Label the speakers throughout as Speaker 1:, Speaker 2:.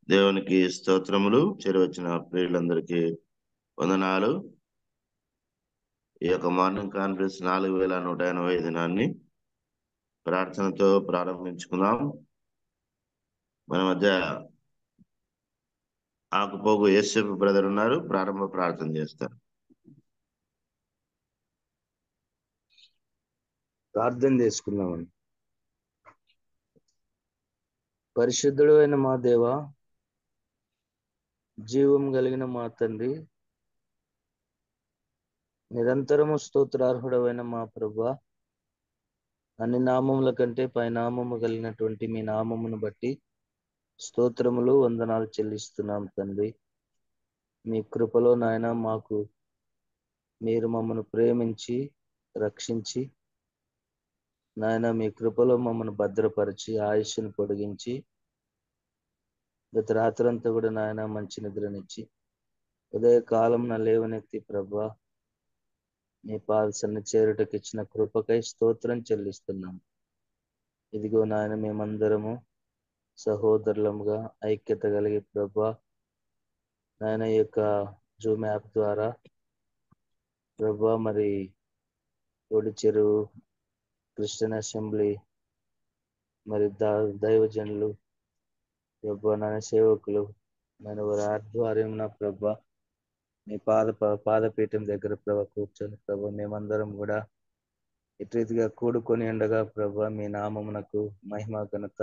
Speaker 1: దేవునికి స్తోత్రములు. చేరవచ్చిన ప్రియులందరికీ వందనాలు. ఈ యొక్క మార్నింగ్ కాన్ఫరెన్స్ 4180 దినాన్ని ప్రార్థనతో ప్రారంభించుకుందాం. మన మధ్య ఆకుపోగు యేసేపు బ్రదర్ ఉన్నారు, ప్రారంభ ప్రార్థన చేస్తారు.
Speaker 2: ప్రార్థన చేసుకున్నామని. పరిశుద్ధుడు అయిన మా దేవ, జీవం కలిగిన మా తండ్రి, నిరంతరము స్తోత్రార్హుడమైన మా ప్రభువా, అన్ని నామముల కంటే పైనామము కలిగినటువంటి మీ నామమును బట్టి స్తోత్రములు వందనాలు చెల్లిస్తున్నాం తండ్రి. మీ కృపలో నాయన మాకు మీరు మమ్మను ప్రేమించి రక్షించి నాయన మీ కృపలో మమ్మను భద్రపరిచి ఆయుష్ను పొడిగించి గత రాత్రంతా కూడా నాయన మంచి నిద్రనిచ్చి ఉదయ కాలం నా లేవనెత్తి ప్రభా నీ పాదసన్ని చేరుటకు ఇచ్చిన కృపకై స్తోత్రం చెల్లిస్తున్నాం. ఇదిగో నాయన మేమందరము సహోదరులముగా ఐక్యత కలిగి ప్రభా నాయన ఈ యొక్క జూమ్ యాప్ ద్వారా ప్రభా మరి ఒడి చెరువు క్రిస్టియన్ అసెంబ్లీ మరి దైవజనులు ప్రభా నాయన సేవకులు నేను వారి ఆధ్వర్యం ప్రభా మీ పాదపీఠం దగ్గర ప్రభా కూర్చొని ప్రభా మేమందరం కూడా ఇటు రీతిగా కూడుకొని ఉండగా ప్రభా మీ నామమునకు మహిమ ఘనత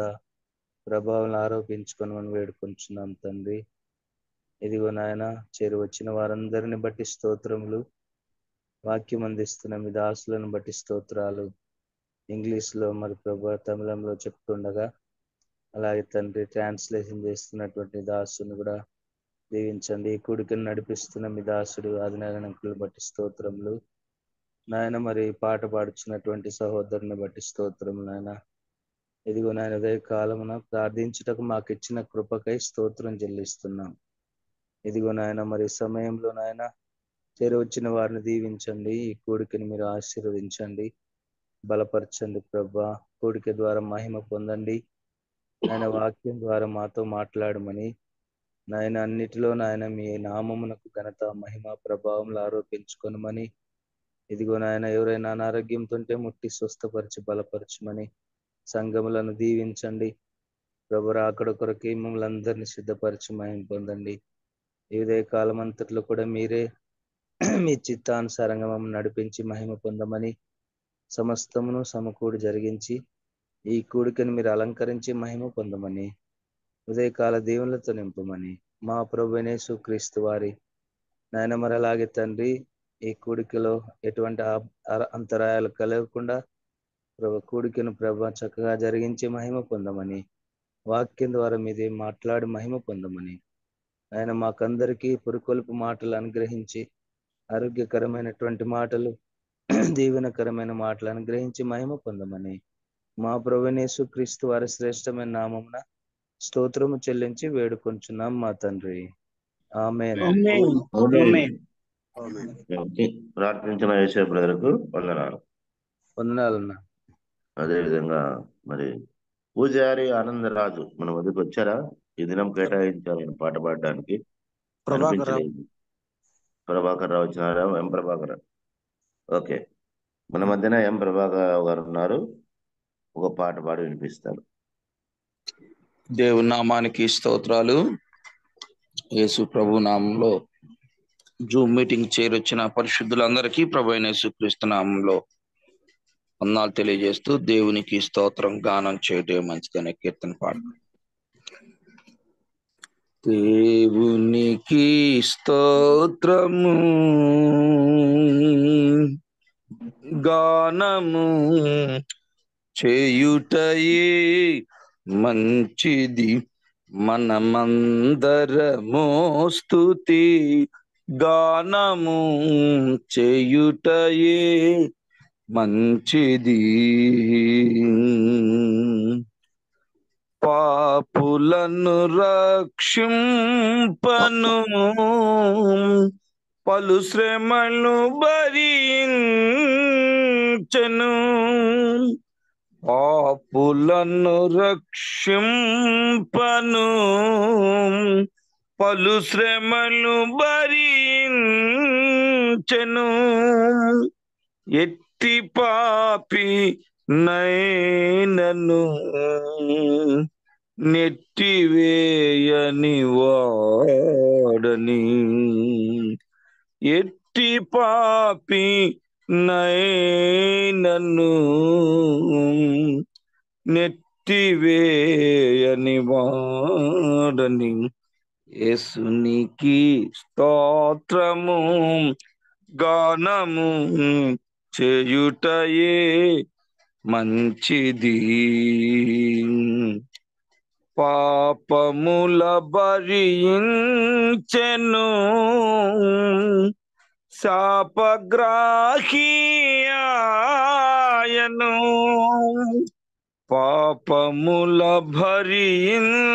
Speaker 2: ప్రభావం ఆరోపించుకొని మనం వేడుకొంచున్నాం తండ్రి. ఇదిగో నాయన వచ్చిన వారందరిని బట్టి స్తోత్రములు, వాక్యం అందిస్తున్న మీ దాసులను బట్టి స్తోత్రాలు. ఇంగ్లీష్లో మరి ప్రభా తమిళంలో చెప్తుండగా అలాగే తండ్రి ట్రాన్స్లేషన్ చేస్తున్నటువంటి దాసుని కూడా దీవించండి. ఈ కూడికను నడిపిస్తున్న మీ దాసుడు ఆదినాయకులను బట్టి స్తోత్రములు నాయన. మరి పాట పాడుచున్నటువంటి సహోదరుని బట్టి స్తోత్రములు నాయన. ఇదిగో నాయన ఉదయ కాలమున ప్రార్థించుటకు మాకు ఇచ్చిన కృపకై స్తోత్రం చెల్లిస్తున్నాం. ఇదిగో నాయన మరి సమయంలో నాయన చేరవచ్చిన వారిని దీవించండి. ఈ కూడికని మీరు ఆశీర్వదించండి, బలపరచండి ప్రభా. కూడిక ద్వారా మహిమ పొందండి నాయన. వాక్యం ద్వారా మాతో మాట్లాడమని నాయన అన్నిటిలో నాయన మీ నామమునకు ఘనత మహిమ ప్రభావంలో ఆరోపించుకొనమని. ఇదిగో నాయన ఎవరైనా అనారోగ్యంతో ఉంటే ముట్టి స్వస్థపరిచి బలపరచమని. సంఘములను దీవించండి ప్రభు. అక్కడ కొరకి మమ్మల్ని అందరినీ సిద్ధపరిచి మహిమ పొందండి. ఈ ఉదయ కాలం అంతట్లో కూడా మీరే మీ చిత్తానుసారంగా మమ్మల్ని నడిపించి మహిమ పొందమని, సమస్తమును సమకూడి జరిగించి ఈ కూడికను మీరు అలంకరించి మహిమ పొందమని, ఉదయకాల దేవుళ్ళతో నింపమని మా ప్రభువైన యేసుక్రీస్తు వారి నాయన. మరి అలాగే తండ్రి ఈ కూడికలో ఎటువంటి అంతరాయాలు కలగకుండా ప్రభు కూడికను ప్రభు చక్కగా జరిగించి మహిమ పొందమని, వాక్యం ద్వారా మీదే మాట్లాడి మహిమ పొందమని ఆయన మాకందరికీ పురుకొల్పు మాటలు అనుగ్రహించి ఆరోగ్యకరమైనటువంటి మాటలు దీవెనకరమైన మాటలు అనుగ్రహించి మహిమ పొందమని మా ప్రభువైన యేసుక్రీస్తు వారి శ్రేష్టమైన నామమున స్తోత్రము చెల్లించి వేడుకొంచున్నాం మా తండ్రి. ఆమేన్.
Speaker 1: ప్రార్థించిన యేసేపు బ్రదర్కు వందనాలు.
Speaker 2: వందనాలన్నా.
Speaker 1: అదేవిధంగా మరి పూజారి ఆనందరాజు మన వద్దకు వచ్చారా? ఈ దినం కేటాయించాలని పాట పాడడానికి ప్రభాకర్ రావు వచ్చినారా? ఎం ప్రభాకర్. ఓకే, మన మధ్యన ఎం ప్రభాకర్ గారు ఉన్నారు, ఒక పాట పాడి వినిపిస్తారు.
Speaker 3: దేవుని నామానికి స్తోత్రాలు. యేసు ప్రభు నామంలో జూమ్ మీటింగ్ చేరొచ్చిన పరిశుద్ధులందరికీ ప్రభు అయిన యేసుక్రీస్తు నామంలో వందనాలు తెలియజేస్తూ దేవునికి స్తోత్రం గానం చేయడం మంచిదనే కీర్తన పాట. దేవునికి స్తోత్రము గానము చేయుటయే మంచిది, మనమందరము స్తుతి గానము చేయుటయే మంచిది. పాపులను రక్షింపను పలు శ్రమలు భరించెను, పాపులను రక్షింపను పలు శ్రమలు భరించెను. ఎట్టి పాపి నైనను నెట్టివేయని వాడని. ఎట్టి పాపి నైనను నెట్టివేయని వాడని. యేసునికి స్తోత్రము గానము చేయుటయే మంచిది. పాపముల భరించెను శాపగ్రాహియాయను. పాపముల భరించెను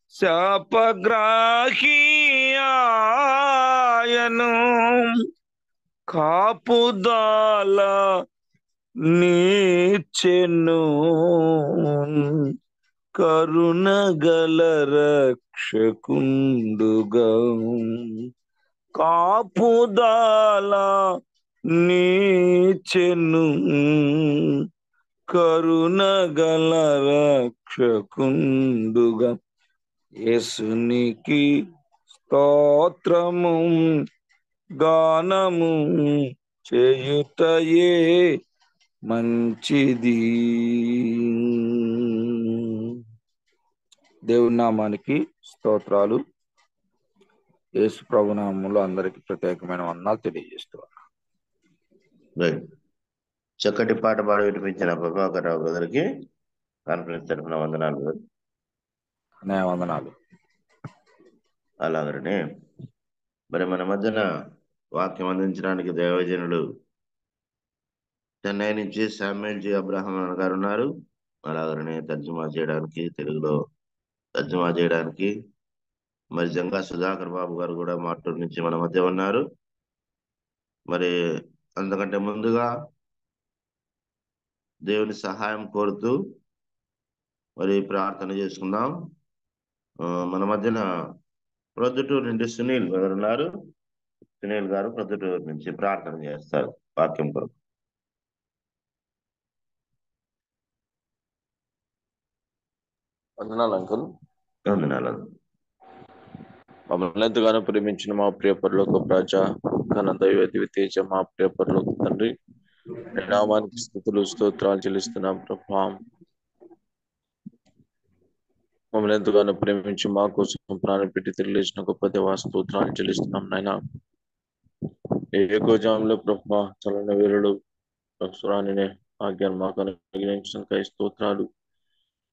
Speaker 3: శాపగ్రాహియాయను. కాపుదల నీచెను కరుణగల రక్షకుండుగా. కాపుదల నీచెను కరుణగల రక్షకుండుగా. యేసునికి స్తోత్రము గానము చేయుటయే మంచిది. దేవుని నామానికి స్తోత్రాలు. యేసు ప్రభు నామములో అందరికి ప్రత్యేకమైన వందనాలు తెలియజేస్తున్నాను.
Speaker 1: రైట్. చక్కటి పాట పాడి వినిపించిన ప్రభాకర్ రావు బ్రదర్కి కాన్ఫరెన్స్ తరఫున వందనాలు బ్రదర్.
Speaker 3: వందనాలు.
Speaker 1: అలాగనే మరి మన మధ్యన వాక్యం అందించడానికి దైవజనులు చెన్నై నుంచి శామ్యూల్ జి అబ్రహాం గారు ఉన్నారు. అలాగనే తర్జుమా చేయడానికి, తెలుగులో తర్జుమా చేయడానికి మరి జంగా సుధాకర్ బాబు గారు కూడా మాటూరు నుంచి మన మధ్య ఉన్నారు. మరి అంతకంటే ముందుగా దేవుని సహాయం కోరుతూ మరి ప్రార్థన చేసుకుందాం. మన మధ్యన ప్రొద్దుటూరు నుండి సునీల్ గారు ఉన్నారు. సునీల్ గారు ప్రొద్దుటూరు నుంచి ప్రార్థన చేస్తారు వాక్యం కొరకు.
Speaker 4: వందనాలు అంకుల్.
Speaker 1: వందనాలు.
Speaker 4: మమ్మల్ని ఎంతగానో ప్రేమించిన మా ప్రియ పరలోక రాజా, ఘన దైవ తేజ, మా ప్రియ పరలోక తండ్రి, నీ నామానికి స్తుతులు స్తోత్రాలు చెల్లిస్తున్నాం ప్రభా. మమ్మల్ని ఎంతగానో ప్రేమించి మా కోసం ప్రాణం పెట్టి తిరిగిలేసిన గొప్ప దేవా స్తోత్రాలు చెల్లిస్తున్నాం నాయన. ఏకోజాంలో ప్రభా చలన వీరుడు స్వరాన్ని ఆజ్ఞానం మాకు అనుగ్రహించిన స్తోత్రాలు.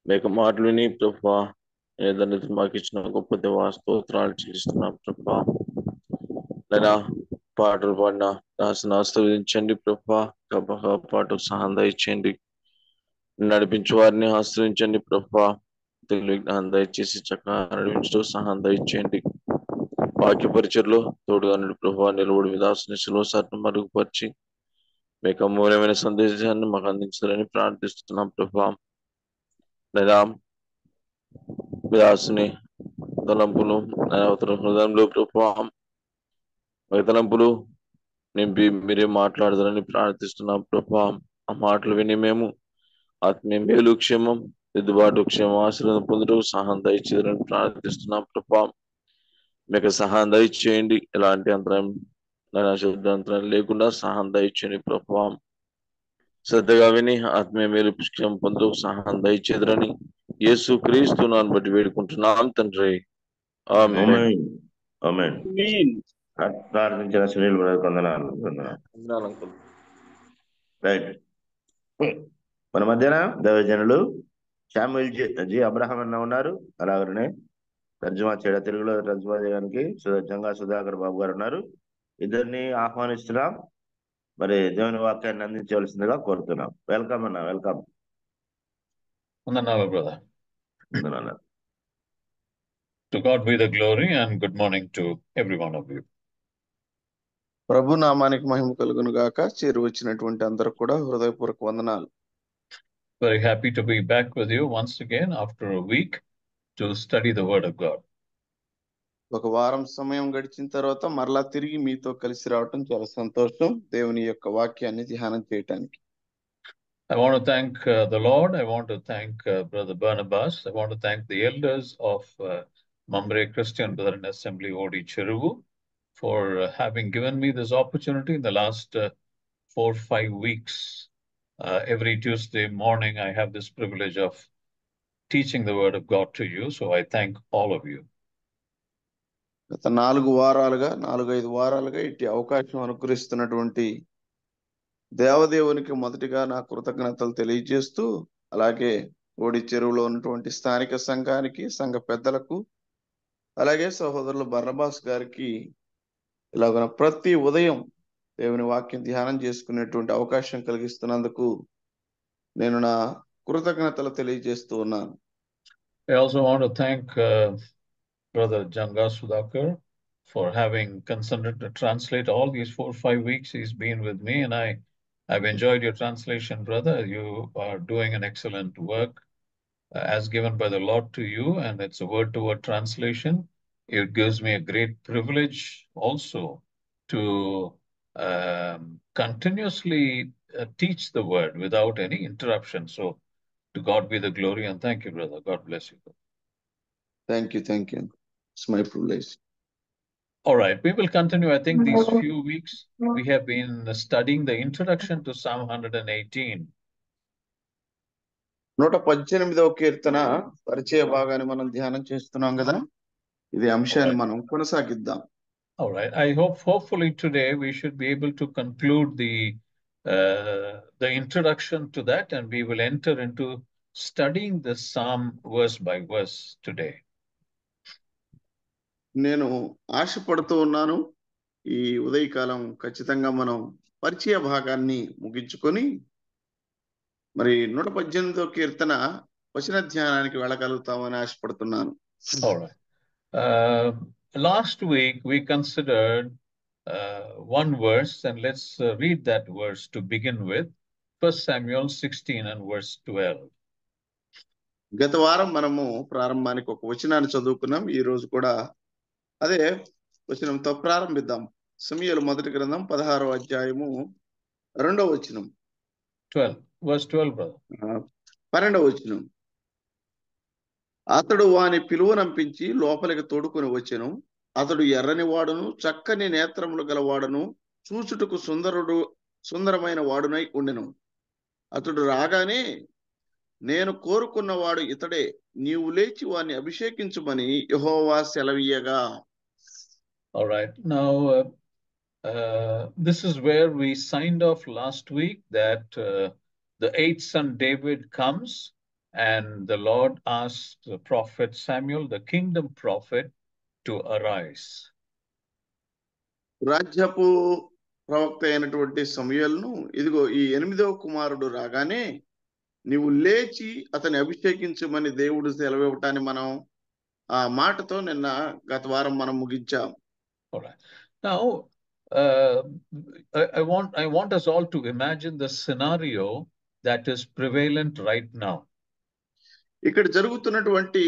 Speaker 4: మేక మాటలు విని ప్రభా ఏదైనా మాకు ఇచ్చిన గొప్ప దేవా స్తోత్రాలు చెల్లిస్తున్నాం ప్రభా. లేదా పాటలు పాడిన దాసును ఆశీర్వదించండి ప్రభా. పాటకు సహాయం దయచేయండి. నడిపించే వారిని ఆశ్రయించండి ప్రభా. తెలుగు జ్ఞానం దయచేసి చక్కగా నడిపించడం సహాయం దయచేయండి. వాక్య పరిచయలో తోడుగా నడి ప్రభా. నిలబడి విదాసుని సులువసారిని మరుగుపరిచి మీకు అమూల్యమైన సందేశాన్ని మాకు అందించాలని ప్రార్థిస్తున్నాం ప్రభా. లేదా విదాసుని తలంపులు హృదయంలో ప్రభా తలంపులు నింపి మీరే మాట్లాడదారని ప్రార్థిస్తున్నాం ప్రభా. ఆ మాటలు విని మేము ఆత్మీయ మేలు, క్షేమం, దిద్దుబాటు, క్షేమం, ఆశీర్వాదం పొందుటూ సహాయం దయచేయాలని ప్రార్థిస్తున్నాం ప్రభా. మీకు సహాయం దయచేయండి. ఎలాంటి అంతరం శుద్ధాంతరం లేకుండా సహాయం దయచేయండి ప్రభా. శ్రద్ధగా విని ఆత్మీయ మేలు, క్షేమం పొందుటూ సహాయం దయచేదరని యేసు క్రీస్తు నామమున బట్టి వేడుకుంటున్నాం తండ్రి. ఆమేన్.
Speaker 1: ఆమేన్. ప్రార్థించిన సునీల్ బ్రదర్ వందనాలు. రైట్. మన మధ్యన దైవజనులు శామ్యూల్ జి అబ్రహాం అన్న ఉన్నారు. అలాగనే తర్జుమా చేయడం, తెలుగులో తర్జుమా చేయడానికి జంగా సుధాకర్ బాబు గారు ఉన్నారు. ఇద్దరిని ఆహ్వానిస్తున్నాం. మరి దేవుని వాక్యాన్ని అందించవలసిందిగా కోరుతున్నాం. వెల్కమ్ అన్న. వెల్కమ్.
Speaker 5: వందనాలు బ్రదర్.
Speaker 1: వందనాలు.
Speaker 5: To God be the glory and good morning to every one of you.
Speaker 6: ప్రభు నామానికి మహిమ కలుగును గాక. చేరు వచ్చినటువంటి అందరికి కూడా హృదయపూర్వక వందనాలు.
Speaker 5: Very happy to be back with you once again after a week to study the Word of God.
Speaker 6: ఒక వారం సమయం గడిచిన తర్వాత మరలా తిరిగి మీతో కలిసి రావటం చాలా సంతోషం. దేవుని యొక్క వాక్యాన్ని ధ్యానం చేయటానికి.
Speaker 5: I want to thank the Lord. I want to thank Brother Barnabas. I want to thank the elders of Mamre Christian Brethren Assembly, Odi Cheruvu, for having given me this opportunity in the last 4-5 weeks. Every Tuesday morning, I have this privilege of teaching the Word of God to you. So I thank all of you.
Speaker 6: గత 4-5 వారాలుగా ఇట్టి అవకాశం అనుగ్రహిస్తున్నటువంటి దేవదేవునికి మొదటిగా నా కృతజ్ఞతలు తెలియజేస్తూ, అలాగే ఓడి చెరువులో ఉన్నటువంటి స్థానిక సంఘానికి, సంఘ పెద్దలకు, అలాగే సహోదరులు బర్నబాస్ గారికి ఇలాగ ప్రతి ఉదయం దేవుని వాక్యం ధ్యానం చేసుకునేటువంటి అవకాశం కలిగిస్తున్నందుకు నేను నా కృతజ్ఞతలు తెలియజేస్తూ ఉన్నాను.
Speaker 5: I also want to thank Brother Janga Sudhakar for having consented to translate all these 4-5 weeks. He's been with me, and I've enjoyed your translation, brother. You are doing an excellent work as given by the Lord to you, and it's a word-to-word translation. It gives me a great privilege also to continuously teach the word without any interruption. So to God be the glory, and thank you, brother. God bless you.
Speaker 6: Thank you. It's my privilege.
Speaker 5: All right, we will continue. I think these few weeks we have been studying the introduction to Psalm 118.
Speaker 6: 118వ కీర్తన పరిచయ భాగాన్ని మనం ధ్యానం చేస్తున్నాం కదా. ఇది అంశాన్ని మనం కొనసాగిద్దాం.
Speaker 5: All right, I hopefully today we should be able to conclude the introduction to that, and we will enter into studying the psalm verse by verse today.
Speaker 6: నేను ఆశపడుతూ ఉన్నాను, ఈ ఉదయకాలం ఖచ్చితంగా మనం పరిచయ భాగాన్ని ముగించుకొని మరి 118వ కీర్తన వచన ధ్యానానికి వెళ్ళగలుగుతామని ఆశపడుతున్నాను.
Speaker 5: All right. Last week we considered one verse, and let's read that verse to begin with. 1 Samuel 16 and verse 12.
Speaker 6: గత వారం మనము ప్రారంభానికి ఒక వచనాన్ని చదువుకున్నాం. ఈ రోజు కూడా అదే వచనంతో ప్రారంభిద్దాం. సమూయేలు మొదటి గ్రంథం 16వ అధ్యాయము 2వ వచనం.
Speaker 5: 12, verse 12, brother.
Speaker 6: 12వ వచనం. అతడు వాని పిలువనంపించి లోపలికి తోడుకొని వచ్చెను. అతడు ఎర్రని వాడును, చక్కని నేత్రములు గలవాడును, చూచుటకు సుందరమైన వాడునై ఉండెను. అతడు రాగానే, నేను కోరుకున్నవాడు ఇతడే, నీవు లేచి వాని అభిషేకించుమని యెహోవా సెలవీయగా.
Speaker 5: All right. Now, this is where we signed off last week that the 8th son David comes, and the Lord asked the prophet Samuel, the kingdom prophet, to arise.
Speaker 6: రాజ్యపు ప్రవక్త అయినటువంటి సమూయేలును, ఇదిగో ఈ 8వ కుమారుడు రాగానే నీవు లేచి అతని అభిషేకించమని దేవుడు సెలవివ్వటాన్ని మనం ఆ మాటతో నిన్న గత వారం మనం ముగించాం.
Speaker 5: All right. Now, I want us all to imagine the scenario that is prevalent right now.
Speaker 6: ఇక్కడ జరుగుతున్నటువంటి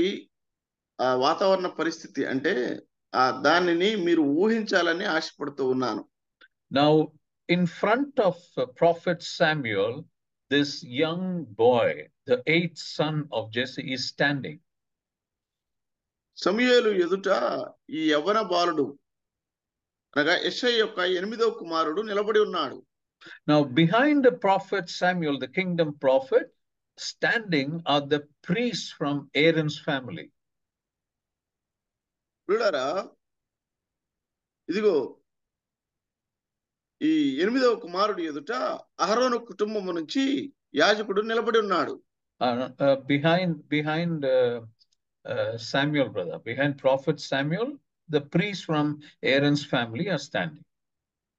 Speaker 6: వాతావరణ పరిస్థితి అంటే దానిని మీరు ఊహించాలని ఆశపడుతూ ఉన్నాను.
Speaker 5: Now, in front of prophet Samuel, this young boy, the 8th son of Jesse, is standing.
Speaker 6: సమూయేలు ఎదుట ఈ యవ్వన బాలుడు అనగా యెషై యొక్క 8వ కుమారుడు నిలబడి ఉన్నాడు.
Speaker 5: Now, behind the prophet Samuel, the kingdom prophet, standing are the priests from Aaron's family.
Speaker 6: చూడరా, ఇదిగో ఈ 8వ కుమారుడు ఎదుట అహరోను కుటుంబం నుంచి యాజకుడు నిలబడి ఉన్నాడు.
Speaker 5: Behind Samuel, brother, behind prophet Samuel, the priests from Aaron's family are standing.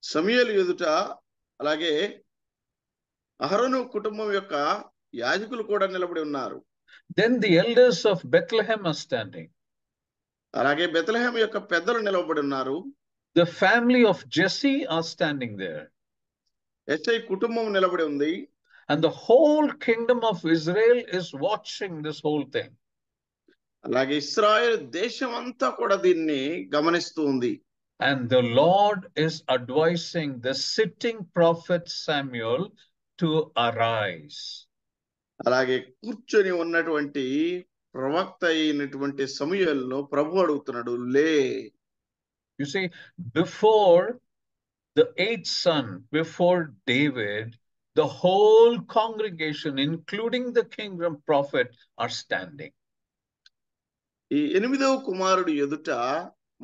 Speaker 6: సమూయేలు ఎదుట అలాగే అహరోను కుటుంబం యొక్క యాజకులు కూడా నిలబడి ఉన్నారు.
Speaker 5: Then the elders of Bethlehem are standing.
Speaker 6: అలాగే బెత్లెహేము యొక్క పెద్దలు నిలబడి ఉన్నారు.
Speaker 5: The family of Jesse are standing there.
Speaker 6: యెషై కుటుంబం నిలబడి ఉంది.
Speaker 5: And the whole kingdom of Israel is watching this whole thing.
Speaker 6: అలాగే ఇశ్రాయేల్ దేశం అంతా కూడా దీన్ని గమనిస్తూ ఉంది.
Speaker 5: And the Lord is advising the sitting prophet Samuel to arise.
Speaker 6: అలాగే కూర్చొని ఉన్నటువంటి ప్రవక్త అయినటువంటి సమూయేలును ప్రభు అడుగుతున్నాడు, లే.
Speaker 5: You see, before the eighth son, before David, the whole congregation, including the kingdom prophet, are standing.
Speaker 6: ఈ 8వ కుమారుడు ఎదుట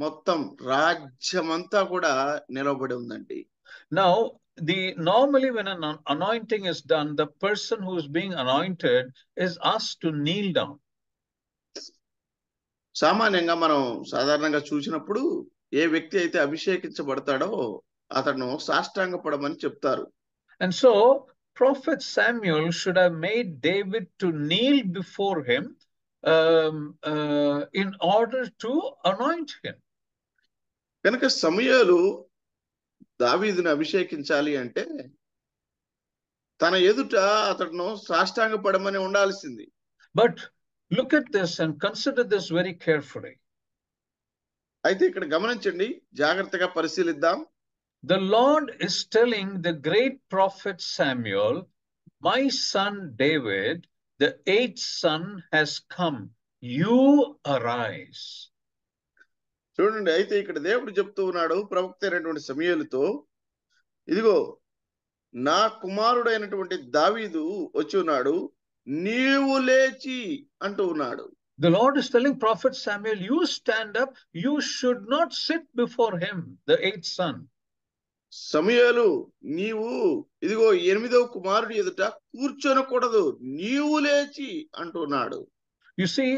Speaker 6: మొత్తం రాజ్యమంతా కూడా నిలబడి ఉందండి.
Speaker 5: Now, normally when an anointing is done, the person who is being anointed is asked to kneel down.
Speaker 6: సామాన్యంగా మనం సాధారణంగా చూసినప్పుడు ఏ వ్యక్తి అయితే అభిషేకించబడతాడో అతను సాష్టాంగపడమని చెప్తారు.
Speaker 5: And so Prophet Samuel should have made David to kneel before him in order to anoint him.
Speaker 6: కనుక సమూయేలు దావీదుని అభిషేకించాలి అంటే తన ఎదుట అతను సాష్టాంగపడమని ఉండాల్సింది.
Speaker 5: But look at this and consider this very carefully.
Speaker 6: అయితే ఇక్కడ గమనించండి, జాగ్రత్తగా పరిశీలిద్దాం.
Speaker 5: The Lord is telling the great prophet Samuel, my son David, the eighth son has come. You arise.
Speaker 6: చూడండి, అయితే ఇక్కడ దేవుడు చెప్తూ ఉన్నాడు ప్రవక్త అయినటువంటి సమూయేలుతో, ఇదిగో నా కుమారుడైనటువంటి దావీదు వచ్చి ఉన్నాడు, నీవు లేచి అంటూ ఉన్నాడు.
Speaker 5: The Lord is telling prophet Samuel, you stand up, you should not sit before him, the eighth son.
Speaker 6: సమూయేలు, నీవు ఇదిగో 8వ కుమారుడు ఎదుట కూర్చొనకూడదు, నీవు లేచి అంటున్నాడు.
Speaker 5: You see,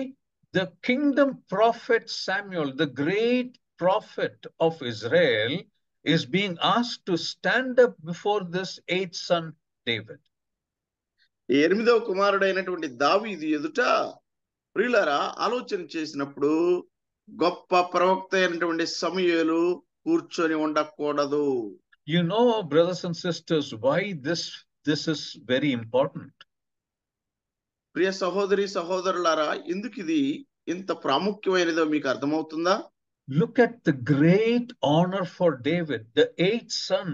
Speaker 5: the kingdom prophet Samuel, the great prophet of Israel, is being asked to stand up before this eighth son David.
Speaker 6: 8వ కుమారుడైనటువంటి దావీదు ఎదుట ప్రియులారా ఆలోచన చేసినప్పుడు గొప్ప ప్రవక్త అయినటువంటి సమూయేలు కూర్చొని ఉండకూడదు.
Speaker 5: You know, brothers and sisters, why this is very important.
Speaker 6: ప్రియ సహోదరి సహోదరులారా, ఎందుకు ఇది ఇంత ప్రాముఖ్యమైనదో మీకు అర్థమవుతుందా?
Speaker 5: Look at the great honor for David, the eighth son,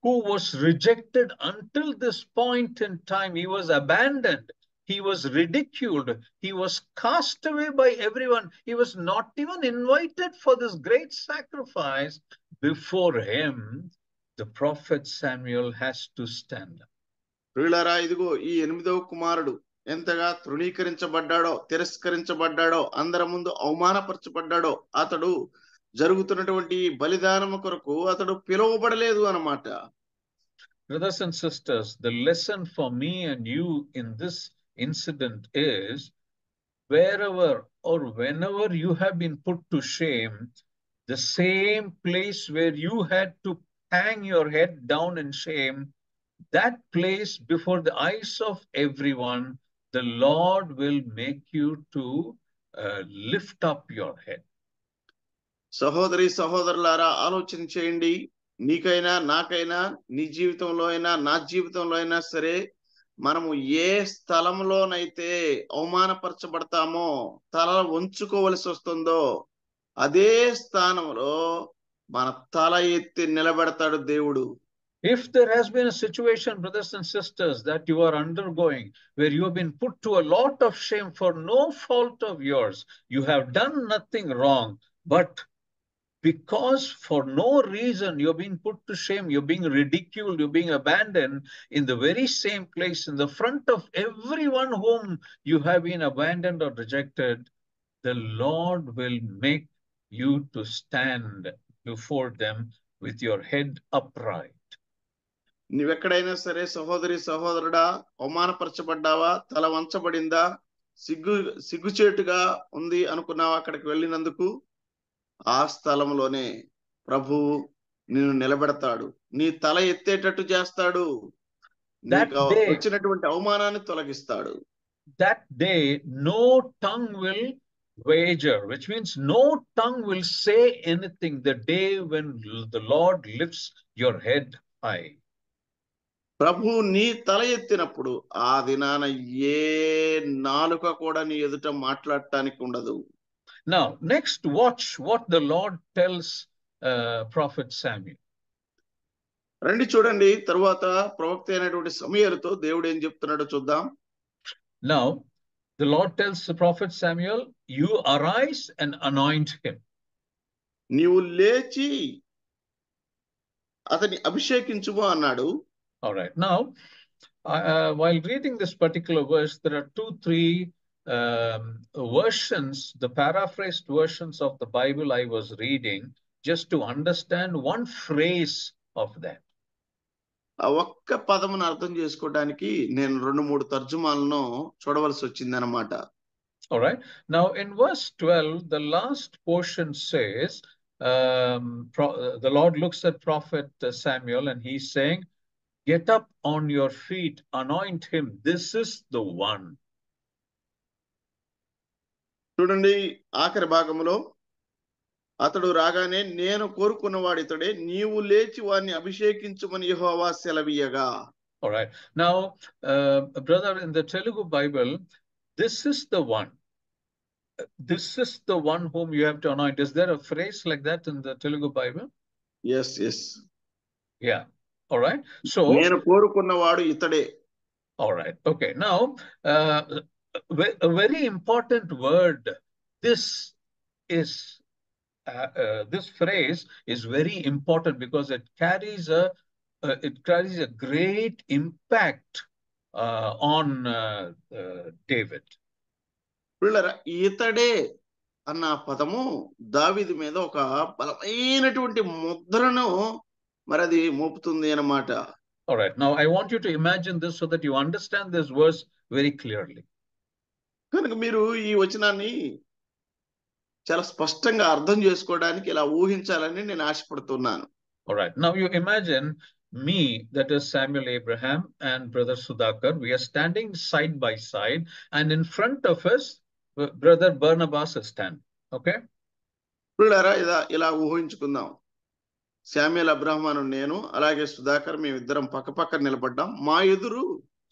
Speaker 5: who was rejected until this point in time. He was abandoned. He was ridiculed. He was cast away by everyone. He was not even invited for this great sacrifice. Before him, the prophet Samuel has to stand up.
Speaker 6: ప్రియులారా, ఇదిగో ఈ 8వ కుమారుడు ఎంతగా తృణీకరించబడ్డాడో, తిరస్కరించబడ్డాడో, అందరి ముందు అవమానపరచబడ్డాడో, అతడు జరుగుతున్నటువంటి బలిదానము కొరకు అతడు పిలువబడలేదు అన్నమాట.
Speaker 5: Brothers and sisters, the lesson for me and you in this incident is, wherever or whenever you have been put to shame, the same place where you had to hang your head down in shame, that place before the eyes of everyone, the Lord will make you to lift up your head.
Speaker 6: సహోదరి సహోదరులారా, ఆలోచన చేయండి. నీకైనా నాకైనా, నీ జీవితంలో అయినా నా జీవితంలో అయినా సరే, మనము ఏ స్థలంలోనైతే అవమానపరచబడతామో, తల వంచుకోవలసి వస్తుందో, అదే స్థానంలో మన తల ఎత్తి నిలబెడతాడు దేవుడు.
Speaker 5: If there has been a situation, brothers and sisters, that you are undergoing, where you have been put to a lot of shame for no fault of yours, you have done nothing wrong, but because for no reason you're being put to shame, you're being ridiculed, you're being abandoned in the very same place, in the front of everyone whom you have been abandoned or rejected, the Lord will make you to stand before them with your head upright.
Speaker 6: నువ్వెక్కడైనా సరే సహోదరి సహోదరుడా, అవమానపరచబడ్డావా, తల వంచబడిందా, సిగ్గుచేటుగా ఉంది అనుకున్నావా, అక్కడికి వెళ్ళినందుకు ఆ స్థలంలోనే ప్రభువు నిన్ను నిలబెడతాడు, నీ తల ఎత్తేటట్టు చేస్తాడు, నీకు వచ్చినటువంటి అవమానాన్ని తొలగిస్తాడు.
Speaker 5: That day, no tongue will wager, which means no tongue will say anything the day when the Lord lifts your head high.
Speaker 6: ప్రభు నీ తల ఎత్తినప్పుడు ఆ దినాన ఏ నాలుక కూడా నీ ఎదుట మాట్లాడటానికి ఉండదు.
Speaker 5: Now, next, watch what the Lord tells Prophet Samuel.
Speaker 6: రండి చూడండి, తరువాత ప్రవక్త అయినటువంటి సమూయేలుతో దేవుడు ఏం చెప్తున్నాడో చూద్దాం.
Speaker 5: Now, the Lord tells the prophet Samuel, you arise and anoint him.
Speaker 6: నీవు లేచి అతని అభిషేకించుము అన్నాడు.
Speaker 5: All right. Now, while reading this particular verse, there are 2-3 versions, the paraphrased versions of the Bible I was reading, just to understand one phrase of that.
Speaker 6: ఆ ఒక్క పదమును అర్థం చేసుకోవడానికి నేను 2-3 తర్జుమాలను చూడవలసి వచ్చింది అన్నమాట.
Speaker 5: All right. Now, in verse 12, the last portion says, the Lord looks at Prophet Samuel and he's saying, get up on your feet, anoint him. This is the one.
Speaker 6: చూడండి, ఆఖరి భాగంలో అతడు రాగానే నేను కోరుకున్నవాడు ఇతడే, నీవు లేచి వారిని అభిషేకించుమని యెహోవా సెలవీయగా.
Speaker 5: All right. Now, brother, in the Telugu Bible, this is the one. This is the one whom you have to anoint. Is there a phrase like that in the Telugu Bible?
Speaker 6: Yes.
Speaker 5: Yeah. All right. So,
Speaker 6: నేను కోరుకున్నవాడు ఇతడే.
Speaker 5: all right. Okay. Now, a very important word. This phrase is very important because it carries a great impact on David.
Speaker 6: పిల్లరా, ఇతడే అన్న పదము దావీదు మీద ఒక బలమైనటువంటి ముద్రను మరి అది మోపుతుంది అన్నమాట.
Speaker 5: All right. Now, I want you to imagine this so that you understand this verse very clearly.
Speaker 6: కనుక మీరు ఈ వచనాన్ని చాలా స్పష్టంగా అర్థం చేసుకోవడానికి ఇలా ఊహించాలని నేను ఆశపడుతున్నాను.
Speaker 5: All right. Now, you imagine me, that is Samuel Abraham, and Brother Sudhakar. We are standing side by side, and in front of us, Brother Barnabas is standing. Okay?
Speaker 6: పిల్లరా, ఇలా ఊహించుకుందాం. శామ్యూల్ అబ్రహాము నేను, అలాగే సుధాకర్, మేమిద్దరం పక్క పక్క నిలబడ్డాం. మా ఎదురు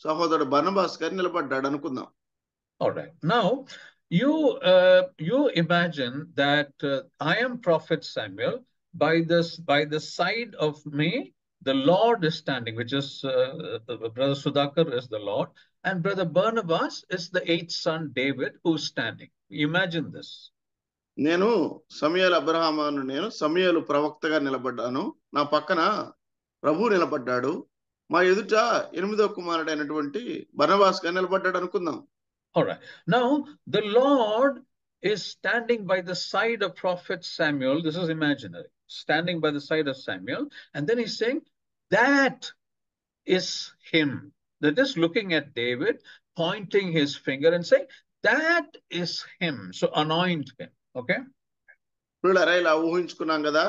Speaker 6: సహోదరుడు బర్నబాస్ గారు నిలబడ్డాడు అనుకుందాం.
Speaker 5: All right. Now, you imagine that I am Prophet Samuel. By the side of me, the Lord is standing, which is Brother Sudhakar is the Lord, and Brother Barnabas is the 8th son David who's standing. Imagine this.
Speaker 6: నేను సమూయేలు అబ్రహాము నేను, సమూయేలు ప్రవక్తగా నిలబడ్డాను. నా పక్కన ప్రభు నిలబడ్డాడు. మా ఎదుట 8వ కుమారుడైనటువంటి బర్నబాస్ గారు నిలబడ్డాడు అనుకుందాం.
Speaker 5: All right. Now, the Lord is standing by the side of Prophet Samuel. This is imaginary. Standing by the side of Samuel. And then he's saying, that is him. That is looking at David, pointing his finger and saying, that is him. So anoint him. Okay?
Speaker 6: పిల్లరా, ఇలా ఊహించుకున్నాం కదా.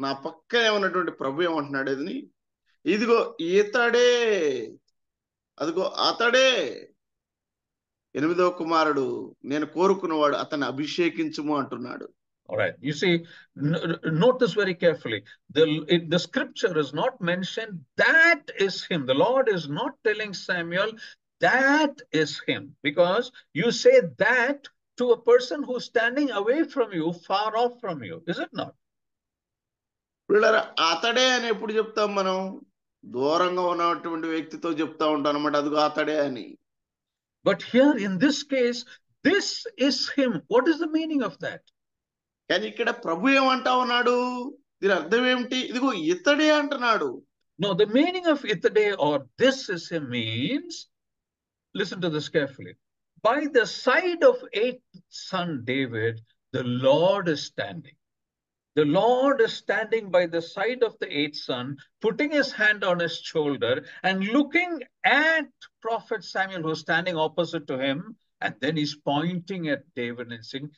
Speaker 6: నా పక్కనే ఉన్నటువంటి ప్రభు ఏమంటున్నాడు, ఇదిగో ఇతడే, అదిగో అతడే 8వ కుమారుడు, నేను కోరుకున్నవాడు, అతన్ని అభిషేకించుము అంటున్నాడు.
Speaker 5: All right. You see, note this very carefully. The scripture is not mentioned, that is him. The Lord is not telling Samuel, that is him. Because you say that to a person who's standing away from you, far off from you. Is it not?
Speaker 6: పిల్లరా, అతడే అని ఎప్పుడు చెప్తాం మనం? దూరంగా ఉన్నటువంటి వ్యక్తితో చెప్తా ఉంటాం అన్నమాట, అదిగో అతడే అని.
Speaker 5: But here in this case, this is him. What is the meaning of that?
Speaker 6: కానీ ఇక్కడ ప్రభు ఏమంటా ఉన్నాడు? దీని అర్థం ఏమిటి? ఇదిగో ఇతడే అంటున్నాడు.
Speaker 5: No, the meaning of itade or this is him means, listen to this carefully. By the side of 8th son David, the Lord is standing. The Lord is standing by the side of the 8th son, putting his hand on his shoulder and looking at Prophet Samuel, who's standing opposite to him. And then he's pointing at David and saying,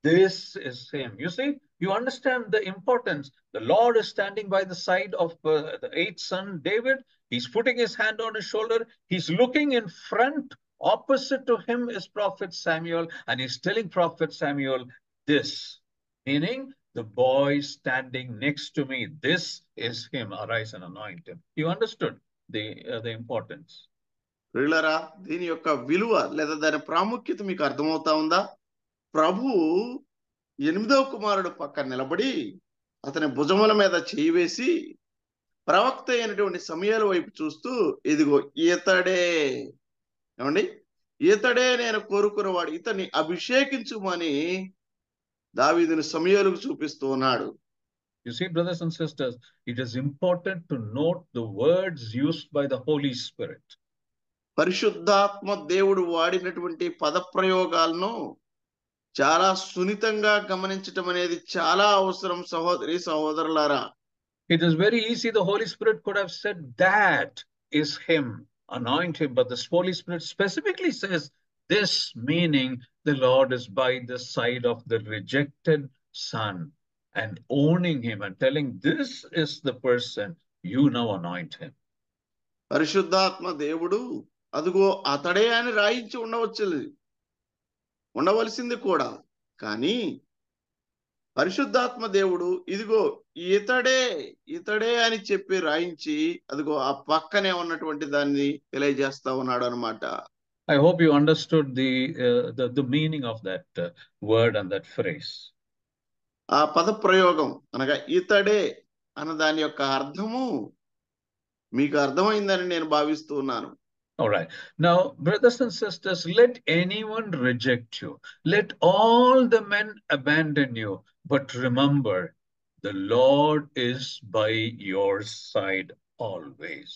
Speaker 5: this is him. You see, you understand the importance. The Lord is standing by the side of the 8th son David. He's putting his hand on his shoulder. He's looking in front Opposite to him is Prophet Samuel, and he's telling Prophet Samuel this, meaning the boy standing next to me, this is him, arise and anoint him. You understood the importance.
Speaker 6: ప్రియులారా, దీని యొక్క విలువ లేదా దాని ప్రాముఖ్యత మీకు అర్థమవుతా ఉందా? ప్రభు 8వ కుమారుడు పక్కన నిలబడి అతని భుజముల మీద చేయి వేసి ప్రవక్త అయినటువంటి సమయాల వైపు చూస్తూ, ఇదిగో ఇతడే, ఏమండి, ఇతడే నేను కోరుకున్నవాడు, ఇతన్ని అభిషేకించుమని దావీదుని సమయాలకు చూపిస్తూ ఉన్నాడు.
Speaker 5: You see, brothers and sisters, it is important to note the words used by the Holy Spirit.
Speaker 6: పరిశుద్ధాత్మ దేవుడు వాడినటువంటి పదప్రయోగాలను చాలా సున్నితంగా గమనించటం అనేది చాలా అవసరం సహోదరి సహోదరులారా.
Speaker 5: It is very easy. The Holy Spirit could have said, that is him, anoint him. But the Holy Spirit specifically says this, meaning the Lord is by the side of the rejected son and owning him and telling, this is the person, you now anoint him.
Speaker 6: పరిశుద్ధాత్మ దేవుడు అదిగో అతడే అని రాయించి ఉండవలసింది కూడా, కానీ పరిశుద్ధాత్మ దేవుడు ఇదిగో ఇతడే అని చెప్పి రాయించి అదిగో ఆ పక్కనే ఉన్నటువంటి దాన్ని తెలియజేస్తా ఉన్నాడు అన్నమాట.
Speaker 5: I hope you understood the meaning of that word and that phrase.
Speaker 6: ఆ పద ప్రయోగం అనగా ఇతడే అన్న దాని యొక్క అర్థము మీకు అర్థమైందని నేను భావిస్తూ ఉన్నాను.
Speaker 5: All right. Now, brothers and sisters, let anyone reject you. Let all the men abandon you. But remember, the Lord is by your side always.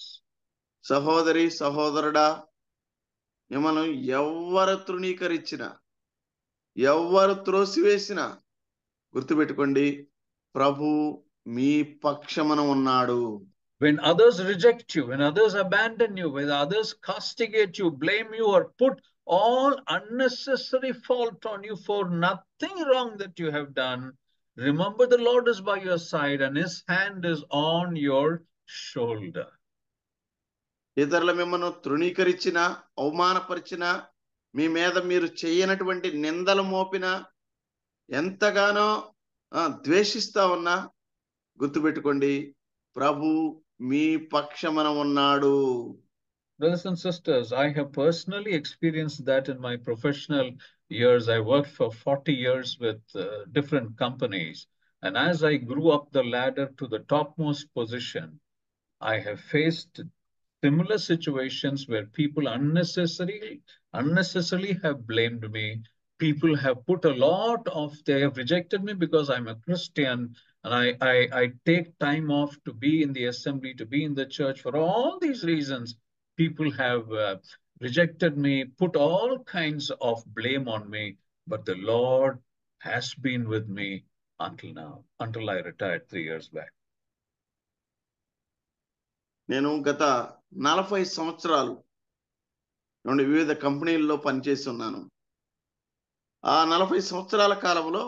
Speaker 6: సహోదరి సహోదరుడా, మిమ్మల్ని ఎవ్వరు తృణీకరించినా, ఎవ్వరు త్రోసివేసినా గుర్తుపెట్టుకోండి, ప్రభు మీ పక్షమున ఉన్నాడు.
Speaker 5: When others reject you, when others abandon you, when others castigate you, blame you, or put all unnecessary fault on you for nothing wrong that you have done, remember the Lord is by your side and his hand is on your shoulder.
Speaker 6: ఇతరుల మిమ్మల్ని తృణీకరించినా, అవమానపరిచినా, మీ మీద మీరు చేయనటువంటి నిందలు మోపినా, ఎంతగానో ద్వేషిస్తా ఉన్నా గుర్తుపెట్టుకోండి, ప్రభు మీ పక్షమున ఉన్నాడు.
Speaker 5: Brothers and sisters, I have personally experienced that in my professional years. I worked for 40 years with different companies. And as I grew up the ladder to the topmost position, I have faced similar situations where people unnecessarily have blamed me. People have put a lot of, they have rejected me because I'm a Christian and I take time off to be in the assembly, to be in the church. For all these reasons, people have rejected me, put all kinds of blame on me. But the Lord has been with me until now, until I retired 3 years back.
Speaker 6: నేను గత 40 సంవత్సరాలు వివిధ కంపెనీల్లో పనిచేసి ఉన్నాను. ఆ 40 సంవత్సరాల కాలంలో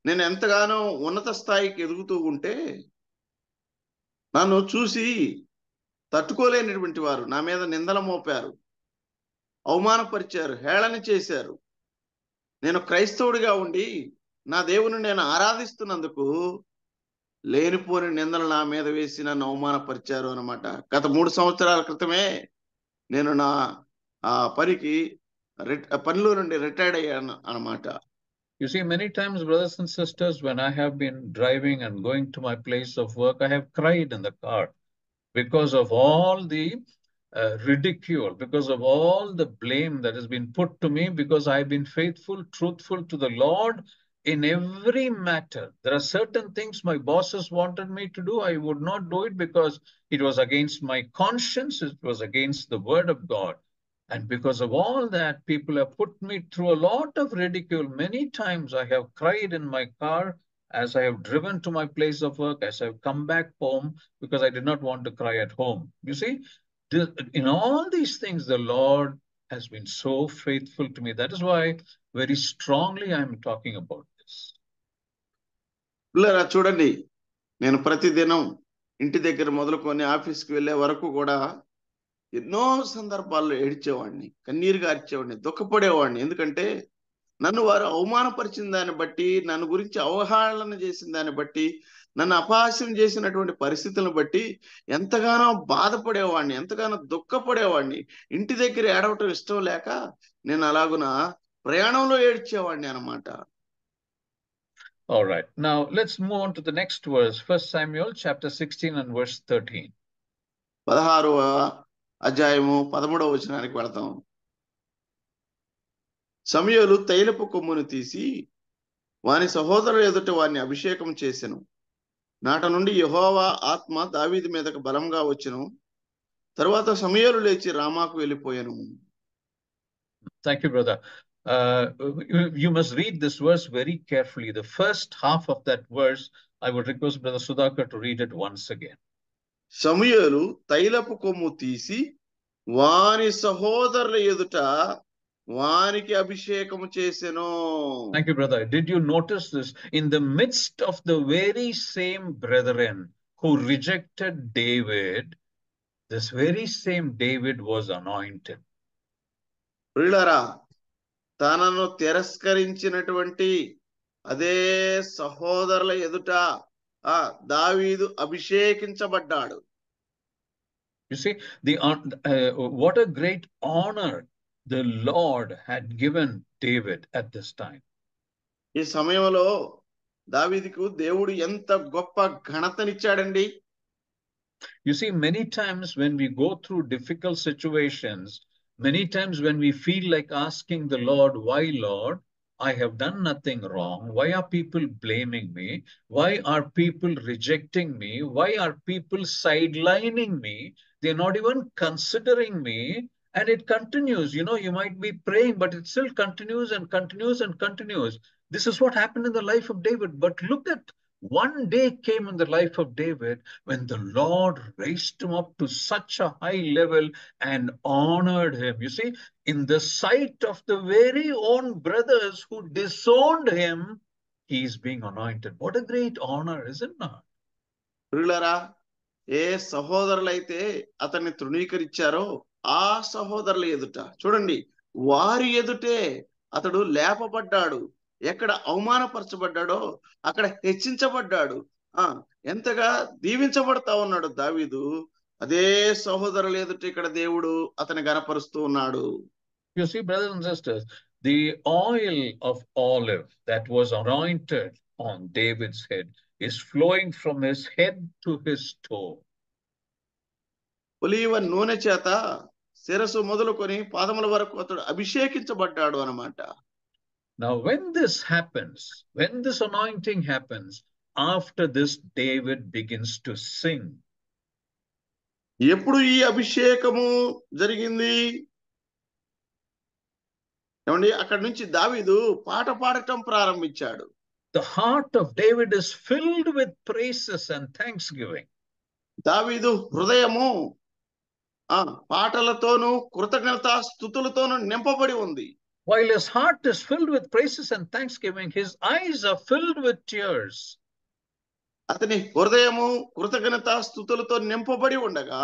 Speaker 6: నేను ఎంతగానో ఉన్నత స్థాయికి ఎదుగుతూ ఉంటే నన్ను చూసి తట్టుకోలేనటువంటి వారు నా మీద నిందలు మోపారు, అవమానపరిచారు, హేళన చేశారు. నేను క్రైస్తవుడిగా ఉండి నా దేవుని నేను ఆరాధిస్తున్నందుకు లేనిపోని నిందలు నా మీద వేసి నన్ను అవమానపరిచారు అన్నమాట. గత 3 సంవత్సరాల క్రితమే నేను నా పనిలో నుండి రిటైర్డ్ అయ్యాను అన్నమాట.
Speaker 5: You see, many times, brothers and sisters, when I have been driving and going to my place of work, I have cried in the car because of all the ridicule, because of all the blame that has been put to me, because I've been faithful, truthful to the Lord in every matter. There are certain things my bosses wanted me to do. I would not do it because it was against my conscience. It was against the word of God. And because of all that, people have put me through a lot of ridicule. Many times I have cried in my car as I have driven to my place of work, as I have come back home, because I did not want to cry at home. You see, in all these things, the Lord has been so faithful to me. That is why very strongly I am talking about this.
Speaker 6: పిల్లరా చూడండి, నేను ప్రతిదినం ఇంటి దగ్గర మొదలుకొని ఆఫీస్కి వెళ్ళే వరకు కూడా ఎన్నో సందర్భాల్లో ఏడ్చేవాడిని, కన్నీరు గార్చేవాడిని, దుఃఖపడేవాడిని. ఎందుకంటే నన్ను వారు అవమానపరిచిన దాన్ని బట్టి, నన్ను గురించి అవహేళన చేసిన దాన్ని బట్టి, నన్ను అపహాస్యం చేసినటువంటి పరిస్థితులను బట్టి ఎంతగానో బాధపడేవాడిని, ఎంతగానో దుఃఖపడేవాడిని. ఇంటి దగ్గర ఏడవటం ఇష్టం లేక నేను అలాగున ప్రయాణంలో ఏడ్చేవాడిని అన్నమాట.
Speaker 5: All right. Now let's move on to the next verse. 1 Samuel chapter 16 and verse 13.
Speaker 6: 16వ అధ్యాయము 13వ వచనానికి వెళతాం. సమూయేలు తైలపు కొమ్మును తీసి వాని సహోదరుల ఎదుట వారిని అభిషేకం చేసెను. నాట నుండి యెహోవా ఆత్మ దావీదు మీదకు బలంగా వచ్చెను. తరువాత సమూయేలు లేచి రామాకు వెళ్ళిపోయాను.
Speaker 5: Thank you, brother. You must read this verse very carefully. The first half of that verse, I would request Brother Sudhakar to read it once again.
Speaker 6: సమూయేలు తైలపు కొమ్ము తీసి వాని సహోదరుల ఎదుట వానికి అభిషేకము చేసెను.
Speaker 5: Thank you, brother. Did you notice this? In the midst of the very same brethren who rejected David, this very same David was anointed.
Speaker 6: ప్రియులారా, తనను తిరస్కరించినటువంటి అదే సహోదరుల ఎదుట దావీదు అభిషేకించబడ్డాడు.
Speaker 5: You see, what a great honor the Lord had given David at this time.
Speaker 6: ఈ సమయంలో దావీదుకు దేవుడు ఎంత గొప్ప ఘనతనిచ్చాడండి.
Speaker 5: You see, many times when we go through difficult situations, many times when we feel like asking the Lord, why, Lord? I have done nothing wrong. Why are people blaming me? Why are people rejecting me? Why are people sidelining me? They're not even considering me. And it continues. You know, you might be praying, but it still continues and continues and continues. This is what happened in the life of David. But look at one day came in the life of David when the Lord raised him up to such a high level and honored him. You see, in the sight of the very own brothers who disowned him, he is being anointed. What a great honor, isn't it?
Speaker 6: ప్రియులారా, ఏ సహోదరులైతే అతన్ని తృణీకరించారో ఆ సహోదరుల ఎదుట చూడండి, వారి ఎదుటే అతడు లేపబడ్డాడు. ఎక్కడ అవమానపరచబడ్డాడో అక్కడ హెచ్చించబడ్డాడు. ఎంతగా దీవించబడతా ఉన్నాడు దావీదు. అదే సహోదరుల ఎదుట ఇక్కడ దేవుడు అతని గణపరుస్తూ ఉన్నాడు.
Speaker 5: You see, brothers and sisters, the oil of olive that was anointed on David's head is flowing from his head to his toe.
Speaker 6: ఒలీవ నూనె చేత శిరసు మొదలుకొని పాదముల వరకు అతడు అభిషేకించబడ్డాడు అన్నమాట.
Speaker 5: Now, when this happens, when this anointing happens, after this, David begins to sing.
Speaker 6: ఎప్పుడు ఈ అభిషేకము జరిగింది ఏమండి? అక్కడి నుంచి దావీదు పాట పాడటం ప్రారంభించాడు.
Speaker 5: The heart of David is filled with praises and thanksgiving.
Speaker 6: దావీదు హృదయము పాటలతోనూ కృతజ్ఞతా స్తుతులతోనూ నింపబడి ఉంది.
Speaker 5: While his heart is filled with praises and thanksgiving, his eyes are filled with tears.
Speaker 6: అతని హృదయము కృతజ్ఞతా స్తుతులతో నింపబడి ఉండగా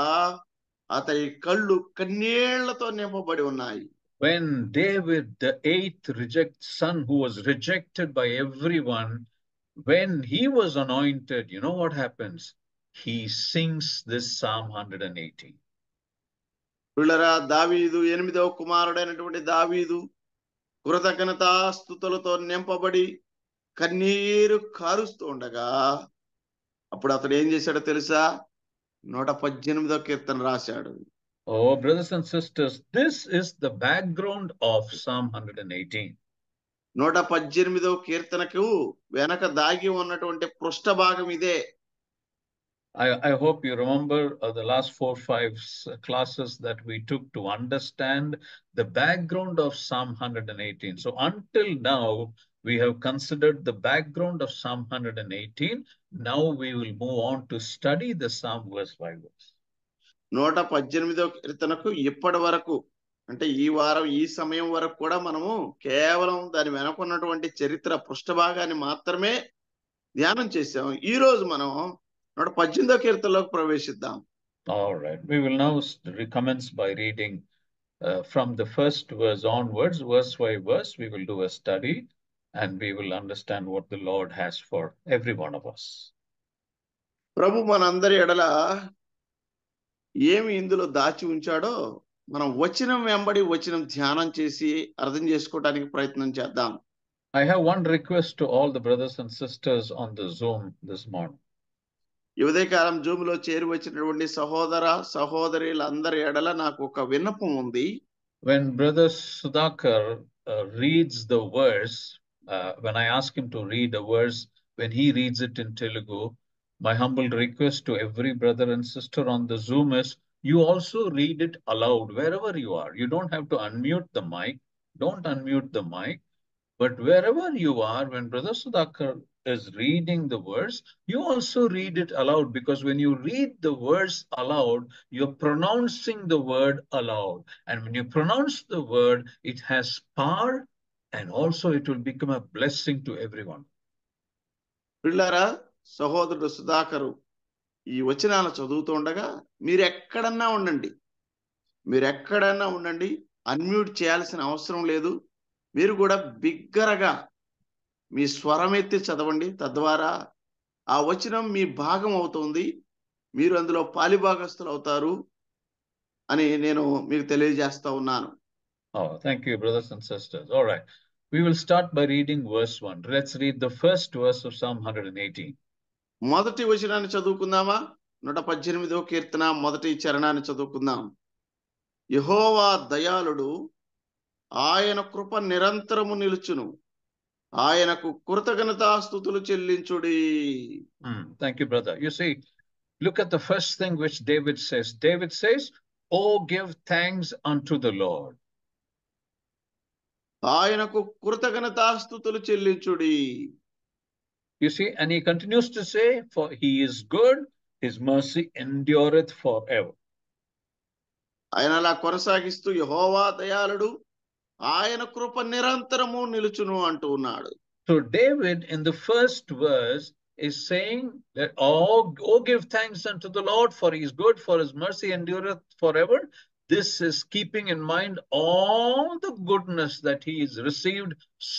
Speaker 6: అతని కళ్ళు కన్నీళ్లతో నింపబడి ఉన్నాయి.
Speaker 5: When David, the eighth son who was rejected by everyone, when he was anointed, you know what happens? He sings this Psalm 118.
Speaker 6: పిల్లరా, దావీదు 8వ కుమారుడైనటువంటి దావీదు కృతజ్ఞతాస్తుతులతో నింపబడి కన్నీరు కారుస్తూ ఉండగా అప్పుడు అతడు ఏం చేశాడో తెలుసా? 118వ కీర్తన రాశాడు.
Speaker 5: Oh, brothers and sisters, this is the background of Psalm 118.
Speaker 6: 118వ కీర్తనకు వెనక దాగి ఉన్నటువంటి పృష్ఠ భాగం ఇదే.
Speaker 5: I hope you remember the last 4-5 classes that we took to understand the background of Psalm 118. So until now, we have considered the background of Psalm 118. Now we will move on to study the Psalm verse by verse.
Speaker 6: 118వ కీర్తనకు ఇప్పటి వరకు అంటే ఈ వారం ఈ సమయం వరకు కూడా మనము కేవలం దాని వెనకున్నటువంటి చరిత్ర పృష్ఠభాగాన్ని మాత్రమే ధ్యానం చేసాం. ఈ రోజు మనం 118వ కీర్తనలోకి ప్రవేశిద్దాం.
Speaker 5: All right. We will now recommence by reading from the first verse onwards, verse by verse. We will do a study and we will understand what the Lord has for every one of us.
Speaker 6: ప్రభు మనందరి ఎడల ఏమి ఇందులో దాచి ఉంచాడో మనం వచనం వెంబడి వచనం ధ్యానం చేసి అర్థం చేసుకోవడానికి ప్రయత్నం చేద్దాం.
Speaker 5: I have one request to all the brothers and sisters on the Zoom this morning.
Speaker 6: ఈ ఉదయకాలం జూమ్ లో చేరి వచ్చినటువంటి సహోదర సహోదరులందరి ఎడల నాకు ఒక విన్నపం ఉంది.
Speaker 5: When Brother Sudhakar reads the verse, when I ask him to read a verse, when he reads it in Telugu, my humble request to every brother and sister on the Zoom is, you also read it aloud wherever you are. You don't have to unmute the mic. Don't unmute the mic. But wherever you are, when Brother Sudhakar is reading the verse, you also read it aloud, because when you read the verse aloud, you're pronouncing the word aloud. And when you pronounce the word, it has power and also it will become a blessing to everyone.
Speaker 6: పిల్లరా, సహోదరుడు సుధాకరు ఈ వచనాలు చదువుతూ ఉండగా మీరు ఎక్కడన్నా ఉండండి, unmute చేయాల్సిన అవసరం లేదు. మీరు కూడా బిగ్గరగా మీ స్వరం ఎత్తి చదవండి. తద్వారా ఆ వచనం మీ భాగం అవుతుంది, మీరు అందులో పాలిభాగస్తులు అవుతారు అని నేను మీకు తెలియజేస్తా ఉన్నాను.
Speaker 5: Oh, thank you, brothers and sisters. All right. We will start by reading verse 1. Let's read the first verse of Psalm 118.
Speaker 6: మొదటి వచనాన్ని చదువుకుందామా? 118వ కీర్తన మొదటి చరణాన్ని చదువుకుందాం. యెహోవా దయాళుడు, ఆయన కృప నిరంతరము నిలుచును, ఆయనకు కృతజ్ఞతాస్తుతులు చెల్లించుడి.
Speaker 5: Thank you, brother. You see, look at the first thing which David says. David says, "Oh, give thanks unto the Lord."
Speaker 6: ఆయనకు కృతజ్ఞతాస్తుతులు చెల్లించుడి.
Speaker 5: You see, and he continues to say, for he is good, his mercy endureth forever.
Speaker 6: ఆయన అలా కొనసాగిస్తూ యెహోవా దయాళుడు, ఆయన కృప నిరంతరము నిలుచును అంటూ ఉన్నాడు.
Speaker 5: So David in the first verse is saying that, oh, give thanks unto the Lord, for he is good, for his mercy endureth forever. This is keeping in mind all the goodness that he has received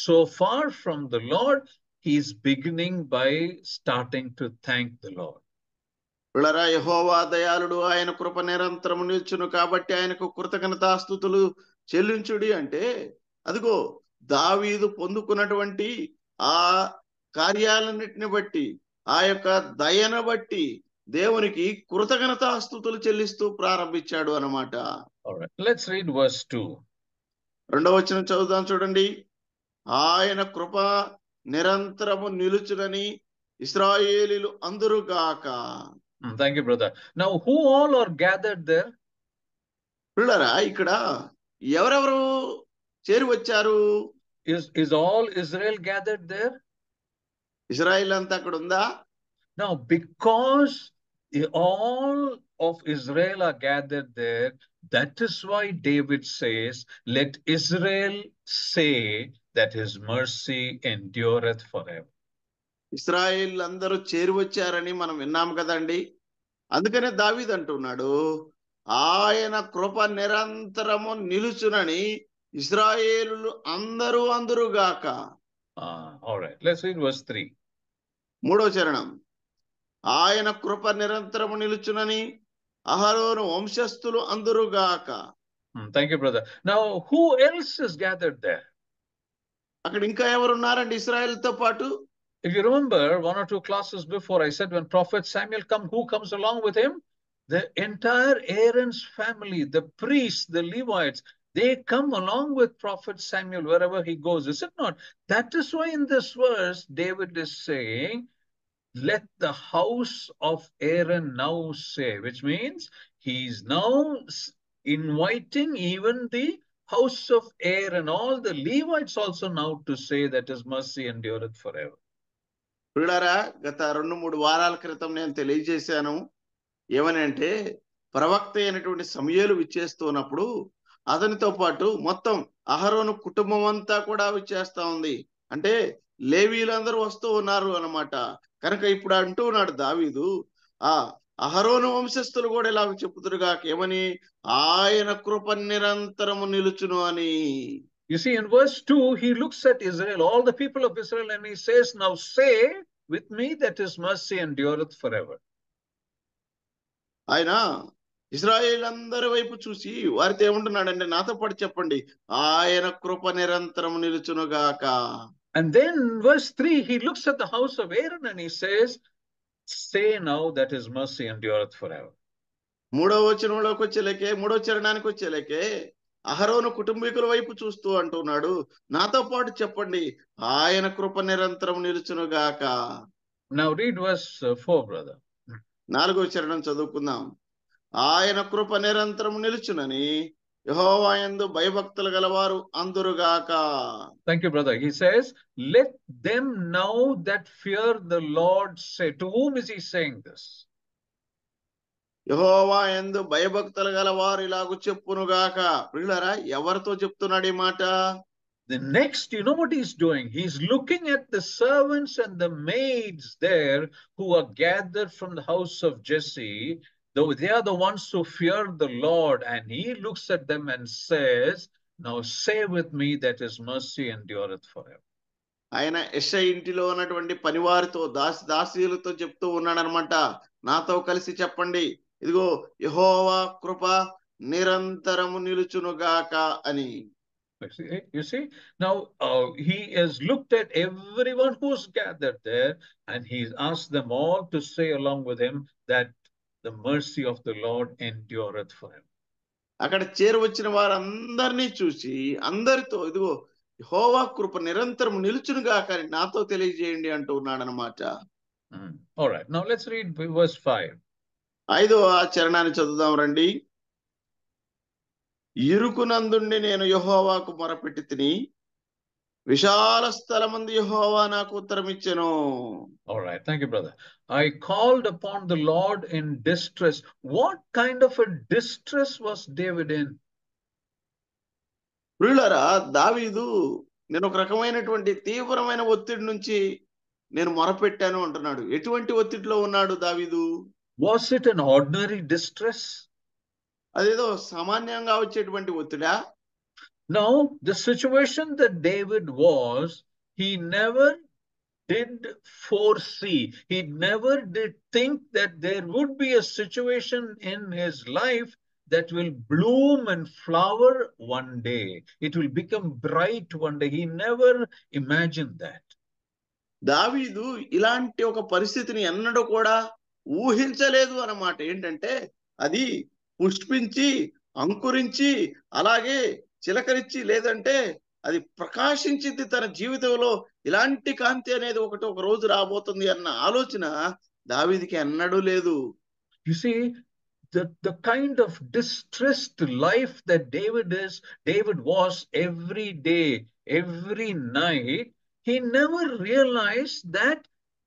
Speaker 5: so far from the Lord. He is beginning by starting to thank the Lord.
Speaker 6: పిల్లరా, యెహోవా దయాళుడు, ఆయన కృప నిరంతరము నిలుచును కాబట్టి ఆయనకు కృతజ్ఞతాస్తుతులు చెల్లించుడి అంటే, అదిగో దావీదు పొందుకున్నటువంటి ఆ కార్యాలన్నిటిని బట్టి, ఆ యొక్క దయను బట్టి దేవునికి కృతజ్ఞతాస్తుతులు చెల్లిస్తూ ప్రారంభించాడు అన్నమాట.
Speaker 5: All right, let's read verse 2.
Speaker 6: రెండవ వచనం చదువుదాం చూడండి. ఆయన కృప నిరంతరము నిలుచునని ఇశ్రాయేలీలు అందరుగాక.
Speaker 5: Thank you, brother. Now, who all are gathered there?
Speaker 6: పిల్లరా, ఇక్కడ ఎవరెవరు చేరి వచ్చారు?
Speaker 5: Is all Israel gathered there?
Speaker 6: Israel అంతా అక్కడ ఉందా?
Speaker 5: Now, because all of Israel are gathered there, that is why David says, let Israel say that his mercy endureth forever.
Speaker 6: Israel అందరూ చేరి వచ్చారని మనం విన్నాం కదండి. అందుకనే దావీదు అంటున్నాడు, ఆయన కృప నిరంతరము నిలుచునని ఇశ్రాయేలులు అందరుగాక.
Speaker 5: All right, let's read verse 3.
Speaker 6: మూడో చరణం. ఆయన కృప నిరంతరము నిలుచునని అహరోను వంశస్థులు అందరుగాక.
Speaker 5: Thank you, brother. Now, who else is gathered there?
Speaker 6: అక్కడ ఇంకా ఎవరున్నారండి ఇశ్రాయేలుతో పాటు?
Speaker 5: If you remember, 1 or 2 classes before, I said when Prophet Samuel comes, who comes along with him? The entire Aaron's family, the priests, the Levites, they come along with Prophet Samuel wherever he goes, is it not? That is why in this verse, David is saying, let the house of Aaron now say, which means he's now inviting even the house of Aaron, all the Levites also now to say that his mercy endureth forever.
Speaker 6: పిల్లరా, గత 2-3 వారాల క్రితం నేను తెలియజేశాను. ఏమని అంటే, ప్రవక్త అయినటువంటి సమూయేలు విచ్చేస్తున్నప్పుడు అతనితో పాటు మొత్తం అహరోను కుటుంబం అంతా కూడా విచ్చేస్తా ఉంది. అంటే లేవీలందరూ వస్తూ ఉన్నారు అన్నమాట. కనుక ఇప్పుడు అంటూ ఉన్నాడు దావీదు, అహరోను వంశస్థులు కూడా ఇలాగ చెప్పుదురుగాక ఏమని, ఆయన కృప నిరంతరము నిలుచును అని.
Speaker 5: You see, in verse 2, he looks at Israel, all the people of Israel, and he says, now say with me that his mercy endureth forever.
Speaker 6: ఆయన ఇశ్రాయేలు అందరి వైపు చూసి వారితో ఏమంటున్నాడంటే, నాతో పాటు చెప్పండి, ఆయన కృప నిరంతరం నిలుచునుగాక.
Speaker 5: And then verse 3, he looks at the house of Aaron and he says, say now that his mercy endureth forever.
Speaker 6: మూడో చరణానికి వచ్చేలేకే అహరోను కుటుంబీకుల వైపు చూస్తూ అంటున్నాడు, నాతో పాటు చెప్పండి, ఆయన కృప నిరంతరం నిలుచునుగాక.
Speaker 5: Now read verse 4, brother.
Speaker 6: 4వ చరణం చదువుకుందాం. ఆయన కృప నిరంతరం నిలుచునని యెహోవా యందు భయభక్తులు గలవారు అందురుగాక.
Speaker 5: Thank you, brother. He says, let them now that fear the Lord say. To whom is he saying this?
Speaker 6: యెహోవా యందు భయభక్తులు గలవారు ఇలాగు చెప్పునుగాక. ప్రియులారా, ఎవరితో చెప్తున్నాడు ఈ మాట?
Speaker 5: The next, you know what he's doing? He's looking at the servants and the maids there who are gathered from the house of Jesse. Though they are the ones who fear the Lord, and he looks at them and says, now say with me that his mercy endureth forever.
Speaker 6: ఆయన యెషయా ఇంటిలో ఉన్నటువంటి పనివారితో దాసీలతో చెప్తూ ఉన్నాడనమాట, నాతో కలిసి చెప్పండి, ఇదిగో యెహోవా కృప నిరంతరము నిలుచునుగాక అని.
Speaker 5: You see, now he has looked at everyone who's gathered there, and he's asked them all to say along with him that the mercy of the Lord endureth forever.
Speaker 6: అక్కడ చేరువచ్చిన వారందరినీ చూసి అందరితో, ఇదిగో యెహోవా కృప నిరంతరం నిలుచునుగాక అని నాతో తెలియజేయండి అంటూ ఉన్నాడనమాట.
Speaker 5: All right, now let's read verse 5.
Speaker 6: 5వ చరణాన్ని చదువుదాం రండి. ఇరుకునందుండి నేను యెహోవాకు మొరపెట్టి తిని, విశాల స్థలమందు యెహోవా నాకు ఉత్తరమిచ్చెను.
Speaker 5: All right, thank you, brother. I called upon the Lord in distress. What kind of a distress was David in?
Speaker 6: ప్రియులారా, దావీదు నేను ఒక రకమైనటువంటి తీవ్రమైన ఒత్తిడి నుంచి నేను మొరపెట్టాను అంటున్నాడు. ఎటువంటి ఒత్తిడిలో ఉన్నాడు దావీదు?
Speaker 5: Was it an ordinary distress?
Speaker 6: అదేదో సామాన్యంగా వచ్చేటువంటి ఒత్తిడా?
Speaker 5: No, the situation that David was, he never did foresee. He never did think that there would be a situation in his life that will bloom and flower one day. It will become bright one day. He never imagined that.
Speaker 6: దావీదు ఇలాంటి ఒక పరిస్థితిని ఎన్నడూ కూడా ఊహించలేదు అన్నమాట. ఏంటంటే అది పుష్పించి అంకురించి అలాగే చిలకరించి, లేదంటే అది ప్రకాశించింది తన జీవితంలో, ఇలాంటి కాంతి అనేది ఒక రోజు రాబోతుంది అన్న ఆలోచన దావీదుకి ఎన్నడూ లేదు.
Speaker 5: You see, the kind of distressed life that David was every day, every night, he never realized that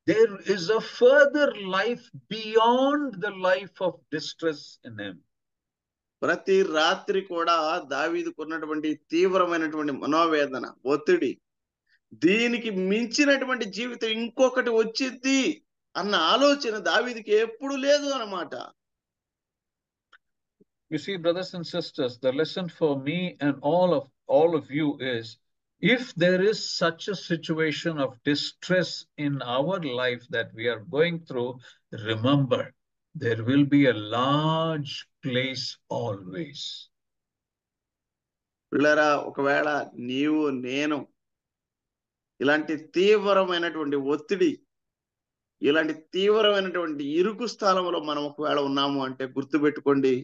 Speaker 5: there is a further life beyond the life of distress in him.
Speaker 6: ప్రతి రాత్రి కూడా దావీదుకు ఉన్నటువంటి తీవ్రమైనటువంటి మనోవేదన, ఒత్తిడి, దీనికి మించినటువంటి జీవితం ఇంకొకటి వచ్చింది అన్న ఆలోచన దావీదుకి ఎప్పుడు లేదు అన్నమాట.
Speaker 5: You see, brothers and sisters, the lesson for me and all of you is, if there is such a situation of distress in our life that we are going through, remember, there will be a large place always.
Speaker 6: పిల్లరా, ఒకవేళ నీవు నేను ఇలాంటి తీవ్రమైనటువంటి ఒత్తిడి, ఇలాంటి తీవ్రమైనటువంటి ఇరుకు స్థలంలో మనం ఒకవేళ ఉన్నాము అంటే గుర్తుపెట్టుకోండి,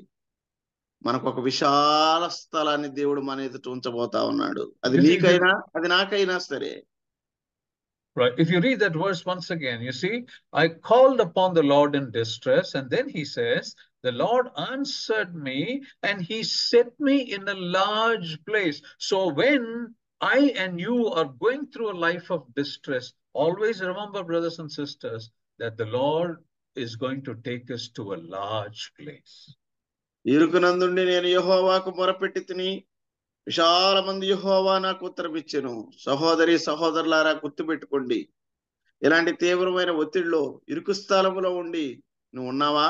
Speaker 6: మనకు ఒక విశాల స్థలాన్ని దేవుడు మన ఎదుట ఉంచబోతా ఉన్నాడు. అది నీకైనా అది నాకైనా సరే.
Speaker 5: Right. If you read that verse once again, you see, I called upon the Lord in distress, and then he says, the Lord answered me and he set me in a large place. So when I and you are going through a life of distress, always remember, brothers and sisters, that the Lord is going to take us to a large place.
Speaker 6: ఇరుకునందుండి నేను యెహోవాకు మొరపెట్టి తిని, విశాలమందు యెహోవా నాకు ఉత్తరమిచ్చెను. సహోదరి సహోదరులారా, గుర్తుపెట్టుకోండి, ఇలాంటి తీవ్రమైన ఒత్తిడిలో ఇరుకు స్థలంలో ఉండి నువ్వు ఉన్నావా?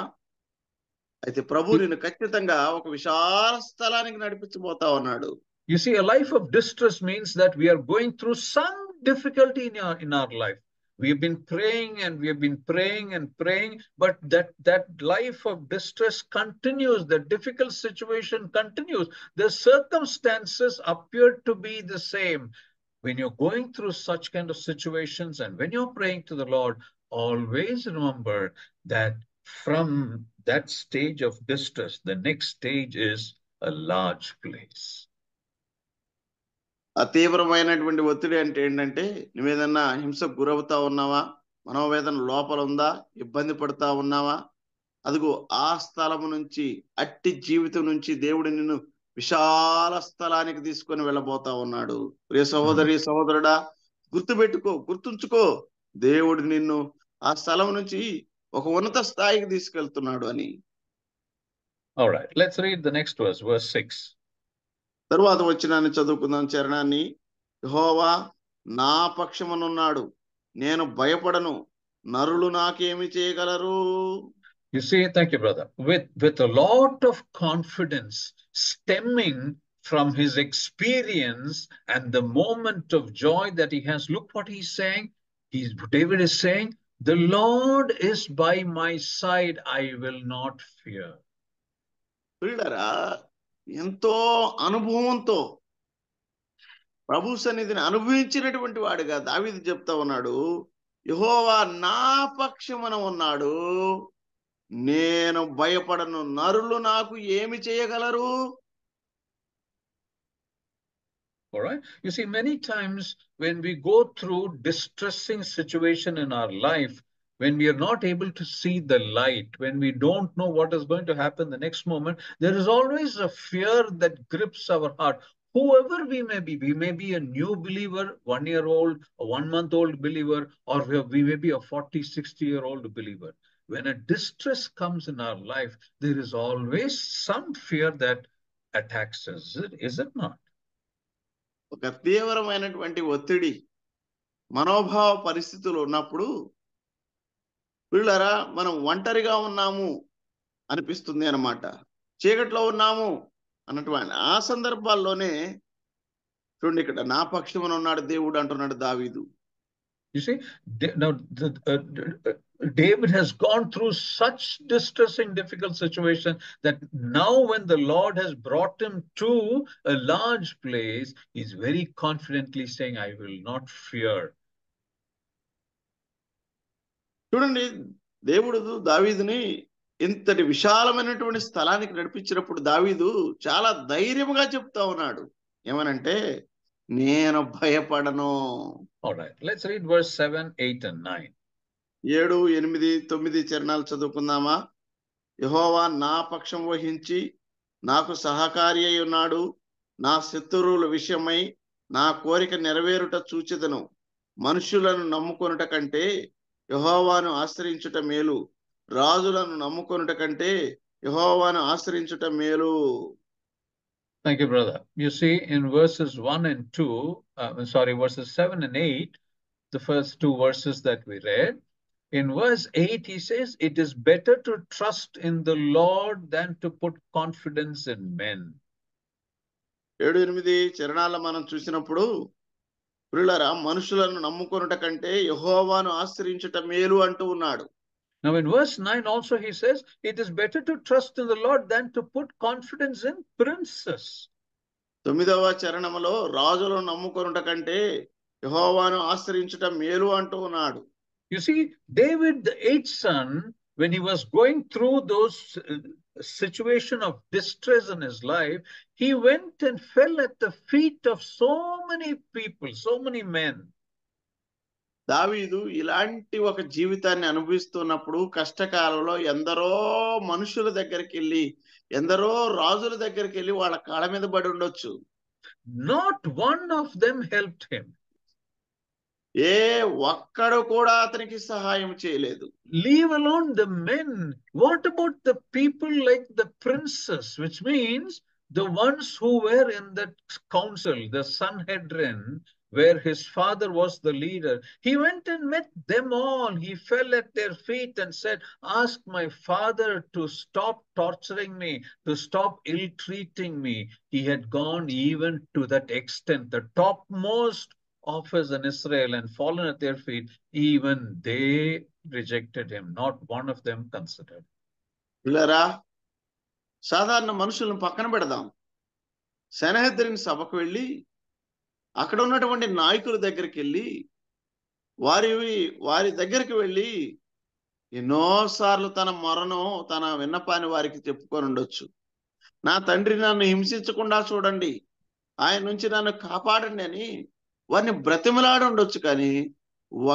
Speaker 6: అయితే ప్రభు నిన్ను ఖచ్చితంగా ఒక విశాల స్థలానికి నడిపించబోతా ఉన్నాడు.
Speaker 5: You see, a life of distress means that we are going through some difficulty in our life. We have been praying and we have been praying and praying, but that life of distress continues. The difficult situation continues. The circumstances appear to be the same. When you're going through such kind of situations and when you're praying to the Lord, always remember that from that stage of distress, the next stage is a large place.
Speaker 6: ఆ తీవ్రమైనటువంటి ఒత్తిడి అంటే ఏంటంటే, నువ్వేదన్నా హింసకు గురవుతా ఉన్నావా, మనోవేదన లోపల ఉందా, ఇబ్బంది పడుతా ఉన్నావా, అదిగో ఆ స్థలము నుంచి, అట్టి జీవితం నుంచి దేవుడు నిన్ను విశాల స్థలానికి తీసుకొని వెళ్ళబోతా ఉన్నాడు. ప్రియ సహోదరి సహోదరుడా, గుర్తుంచుకో, దేవుడు నిన్ను ఆ స్థలం నుంచి ఒక ఉన్నత స్థాయికి తీసుకెళ్తున్నాడు అని.
Speaker 5: All right, let's read the next verse, verse 6.
Speaker 6: తరువాత వచనాన్ని చదువుకుందాం. చరణాన్ని, యెహోవా నా పక్షమునున్నాడు, నేను భయపడను, నరులు నాకేమి చేయగలరు.
Speaker 5: You see, thank you, brother. With a lot of confidence stemming from his experience and the moment of joy that he has. Look what he's saying. David is saying, the Lord is by my side, I will not fear.
Speaker 6: ప్రియులారా, ఎంతో అనుభవంతో ప్రభు సన్నిధిని అనుభవించినటువంటి వాడుగా దావీదు చెప్తా ఉన్నాడు, యెహోవా నా పక్షమున ఉన్నాడు, నేను భయపడను, నరులు నాకు ఏమి చేయగలరు.
Speaker 5: All right. You see, many times when we go through distressing situation in our life, when we are not able to see the light, when we don't know what is going to happen the next moment, there is always a fear that grips our heart. Whoever we may be a new believer, 1 year old, a 1 month old believer, or we may be a 40, 60-year-old believer. When a distress comes in our life, there is always some fear that attacks us. Is it not?
Speaker 6: ఒక తీవ్రమైనటువంటి ఒత్తిడి, మనోభావ పరిస్థితులు ఉన్నప్పుడు పిల్లరా మనం ఒంటరిగా ఉన్నాము అనిపిస్తుంది అన్నమాట, చీకట్లో ఉన్నాము అన్నటువంటి ఆ సందర్భాల్లోనే చూడండి, ఇక్కడ నా పక్షమున ఉన్నాడు దేవుడు అంటున్నాడు దావీదు.
Speaker 5: You see, now David has gone through such distressing, difficult situation that now when the Lord has brought him to a large place, he's very confidently saying, I will not fear.
Speaker 6: చూడండి, దేవుడు దావీదుని ఇంతటి విశాలమైనటువంటి స్థలానికి నడిపించినప్పుడు దావీదు చాలా ధైర్యముగా చెప్తా ఉన్నాడు. ఏమనంటే, నేను భయపడను.
Speaker 5: All right, let's read verse 7, 8 and 9.
Speaker 6: 7, 8, 9 చరణాలు చదువుకుందామా. యెహోవా నా పక్షం వహించి నాకు సహకారి అయి ఉన్నాడు, నా శత్రువుల విషయమై నా కోరిక నెరవేరుట చూచెదను. మనుషులను నమ్ముకొనుట కంటే యెహోవాను ఆశ్రయించుట మేలు, రాజులను నమ్ముకొనుట కంటే యెహోవాను ఆశ్రయించుట మేలు.
Speaker 5: Thank you, brother. You see, in verses 1 and 2, verses 7 and 8, the first two verses that we read, in verse 8, he says, it is better to trust in the Lord than to put confidence in men.
Speaker 6: 7, 8 చరణాల మనం చూసినప్పుడు, ప్రియులారా, మనుషులను నమ్ముకొనుట కంటే యెహోవాను ఆశ్రయించుట మేలు అంటూ ఉన్నాడు.
Speaker 5: Now in verse 9 also he says, it is better to trust in the Lord than to put confidence in princes.
Speaker 6: 9వ చరణములో రాజులను నమ్ముకొనుట కంటే యెహోవాను ఆశ్రయించుట మేలు అంటూ ఉన్నాడు.
Speaker 5: You see, David, the 8th son, when he was going through those situation of distress in his life, he went and fell at the feet of so many people, so many men.
Speaker 6: దావీదు ఇలాంటి ఒక జీవితాన్ని అనుభవిస్తున్నప్పుడు కష్టకాలంలో ఎందరో మనుషుల దగ్గరికి వెళ్ళి, ఎందరో రాజుల దగ్గరికి వెళ్ళి వాళ్ళ కాళ్ళ మీద పడి ఉండొచ్చు.
Speaker 5: Not one of them helped him.
Speaker 6: ఏ ఒక్కడు కూడా అతనికి సహాయం చేయలేదు.
Speaker 5: Leave alone the men. What about the people like the princes, which means the ones who were in that council, the Sanhedrin, where his father was the leader. He went and met them all. He fell at their feet and said, "Ask my father to stop torturing me, to stop ill-treating me." He had gone even to that extent, the topmost office in Israel, and fallen at their feet. Even they rejected him. Not one of them considered.
Speaker 6: పిల్లరా, సాధారణ మనుషులను పక్కన పెడదాం. సెనహెద్రిన్ సభకు వెళ్ళి అక్కడ ఉన్నటువంటి నాయకుల దగ్గరికి వెళ్ళి వారి దగ్గరికి వెళ్ళి ఎన్నోసార్లు తన మొరను, తన విన్నపాన్ని వారికి చెప్పుకొని ఉండొచ్చు. నా తండ్రి నన్ను హింసించకుండా చూడండి, ఆయన నుంచి నన్ను కాపాడండి అని వారిని బ్రతిమలాడి ఉండొచ్చు, కానీ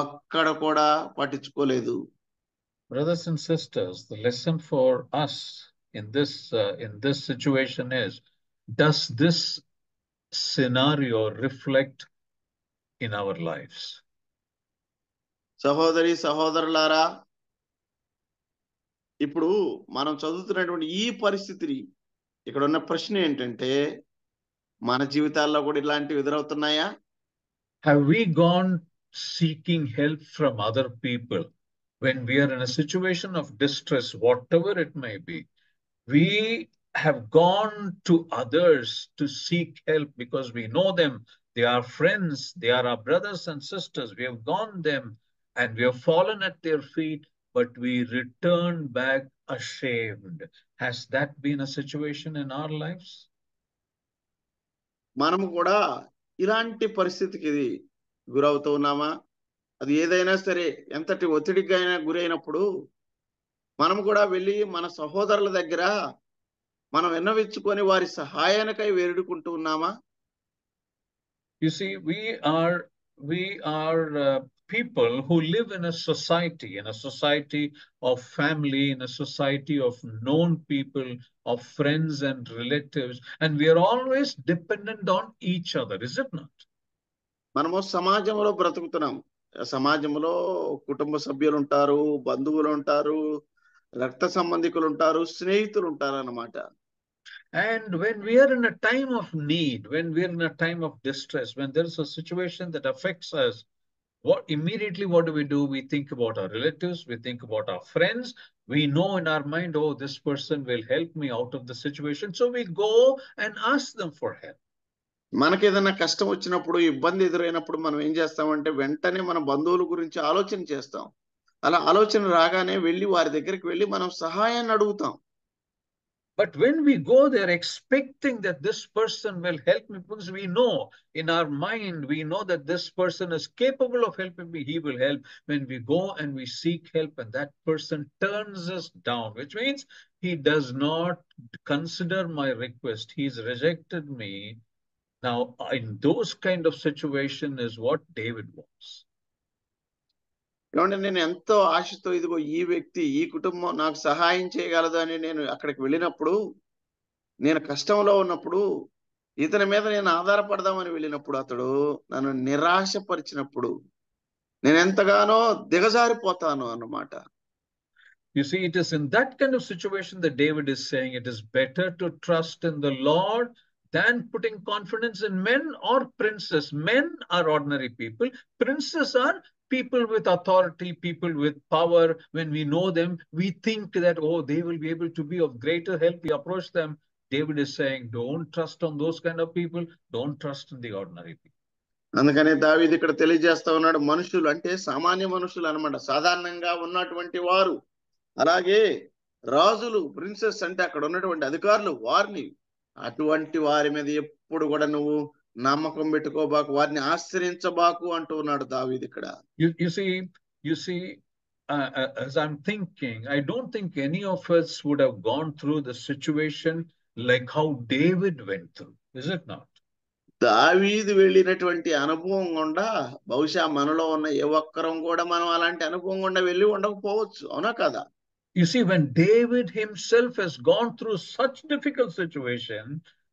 Speaker 6: ఒక్కడ కూడా పట్టించుకోలేదు.
Speaker 5: Brothers and sisters, the lesson for us in this situation is, does this scenario reflect in our lives?
Speaker 6: సహోదరి సహోదరులారా, ఇప్పుడు మనం చదువుతున్నటువంటి ఈ పరిస్థితిని, ఇక్కడ ఉన్న ప్రశ్న ఏంటంటే, మన జీవితాల్లో కూడా ఇలాంటివి ఎదురవుతున్నాయా?
Speaker 5: Have we gone seeking help from other people when we are in a situation of distress, whatever it may be? We have gone to others to seek help because we know them. They are friends. They are our brothers and sisters. We have gone them and we have fallen at their feet, but we return back ashamed. Has that been a situation in our lives?
Speaker 6: మనము కూడా ఇలాంటి పరిస్థితికి గురవుతూ ఉన్నామా? అది ఏదైనా సరే, ఎంతటి ఒత్తిడికి అయినా గురైనప్పుడు మనం కూడా వెళ్ళి మన సహోదరుల దగ్గర మనం విన్నవించుకొని వారి సహాయానికై వేడుకుంటూ ఉన్నామా?
Speaker 5: You see, we are people who live in a society of family, in a society of known people, of friends and relatives, and we are always dependent on each other, is it not?
Speaker 6: మనము సమాజంలో బ్రతుకుతున్నాం. సమాజంలో కుటుంబ సభ్యులు ఉంటారు, బంధువులు ఉంటారు, రక్త సంబంధికులు ఉంటారు, స్నేహితులు ఉంటారు అన్నమాట.
Speaker 5: And when we are in a time of need, when we are in a time of distress, when there is a situation that affects us, what do? We think about our relatives, we think about our friends. We know in our mind, oh, this person will help me out of the situation. So we go and ask them for help.
Speaker 6: మనకి ఏదైనా కష్టం వచ్చినప్పుడు, ఇబ్బంది ఎదురైనప్పుడు మనం ఏం చేస్తామంటే వెంటనే మన బంధువుల గురించి ఆలోచన చేస్తాం. అలా ఆలోచన రాగానే వెళ్ళి వారి దగ్గరికి వెళ్ళి మనం సహాయాన్ని అడుగుతాం.
Speaker 5: But when we go there expecting that this person will help me, because we know in our mind, we know that this person is capable of helping me, he will help. When we go and we seek help and that person turns us down, which means he does not consider my request, he's rejected me. Now, in those kind of situation is what David wants.
Speaker 6: ఏమంటే నేను ఎంతో ఆశతో ఇదిగో ఈ వ్యక్తి, ఈ కుటుంబం నాకు సహాయం చేయగలదు అని నేను అక్కడికి వెళ్ళినప్పుడు, నేను కష్టంలో ఉన్నప్పుడు, ఇతని మీద నేను ఆధారపడదామని వెళ్ళినప్పుడు అతడు నన్ను నిరాశపరిచినప్పుడు నేను ఎంతగానో దిగజారిపోతాను అన్నమాట.
Speaker 5: You see, it is in that kind of situation that David is saying it is better to trust in the Lord than putting confidence in men or princes. Men are ordinary people. Princes are people with authority, people with power. When we know them, we think that, oh, they will be able to be of greater help. We approach them. David is saying, don't trust on those kind of people. Don't trust in the ordinary people.
Speaker 6: అందుకనే దావీదు ఇక్కడ తెలియజేస్తా ఉన్నాడు, మనుషులు అంటే సామాన్య మనుషులు అన్నమాట, సాధారణంగా ఉన్నటువంటి వారు, అలాగే రాజులు, ప్రిన్సెస్ అంటే అక్కడ ఉన్నటువంటి అధికారులు, వారిని అటువంటి వారి మీద ఎప్పుడు కూడా నువ్వు నమ్మకం పెట్టుకోబాకు, వారిని ఆశ్రయించబాకు అంటూ ఉన్నాడు దావీదు ఇక్కడ.
Speaker 5: You see, as I'm thinking, I don't think any of us would have gone through the situation like how David went through, is it not?
Speaker 6: దావీదు వెళ్ళినటువంటి అనుభవం గుండా బహుశా మనలో ఉన్న ఏ ఒక్కరం కూడా మనం అలాంటి అనుభవం గుండా వెళ్ళి ఉండకపోవచ్చు, అవునా కదా?
Speaker 5: You see, when David himself has gone through such difficult situation,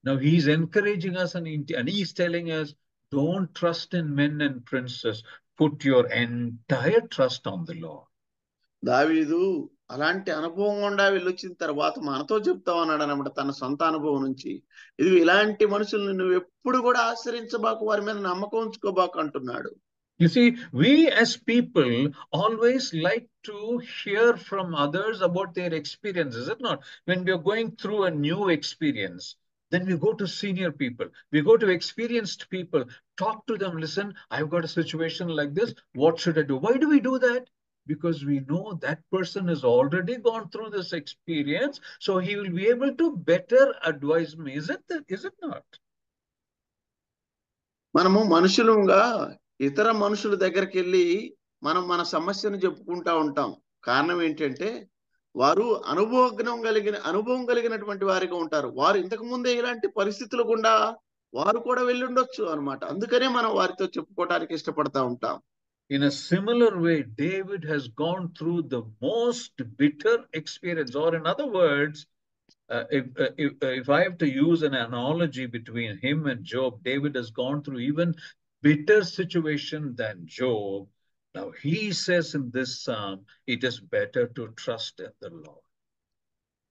Speaker 5: now he's encouraging us and he's telling us, don't trust in men and princes. Put your entire trust on the Lord.
Speaker 6: దావీదు అలాంటి అనుభవం గుండా వెళ్ళొచ్చిన తర్వాత మనతో చెప్తా ఉన్నాడు అనమాట తన సొంత అనుభవం నుంచి. ఇది ఇలాంటి మనుషుల్ని నువ్వు ఎప్పుడు కూడా ఆశ్రయించబాకు, వారి మీద నమ్మకం ఉంచుకోబాకు అంటున్నాడు.
Speaker 5: You see, we as people always like to hear from others about their experience, is it not? When we are going through a new experience, then we go to senior people, we go to experienced people, talk to them, listen, I've got a situation like this, what should I do? Why do we do that? Because we know that person has already gone through this experience, so he will be able to better advise me. Is it not?
Speaker 6: మనము మనుషులుగా ఇతర మనుషుల దగ్గరికి వెళ్ళి మనం మన సమస్యను చెప్పుకుంటా ఉంటాం. కారణం ఏంటంటే వారు అనుభవం కలిగినటువంటి వారిగా ఉంటారు. వారు ఇంతకు ముందే ఇలాంటి పరిస్థితుల గుండా వారు కూడా వెళ్ళి ఉండొచ్చు అనమాట. అందుకనే మనం వారితో చెప్పుకోవడానికి ఇష్టపడతా ఉంటాం.
Speaker 5: In a similar way, David has gone through the most bitter experience, or in other words, if I have to use an analogy between him and Job, David has gone through even bitter situation than Job. Now he says in this psalm, it is better to trust in the Lord.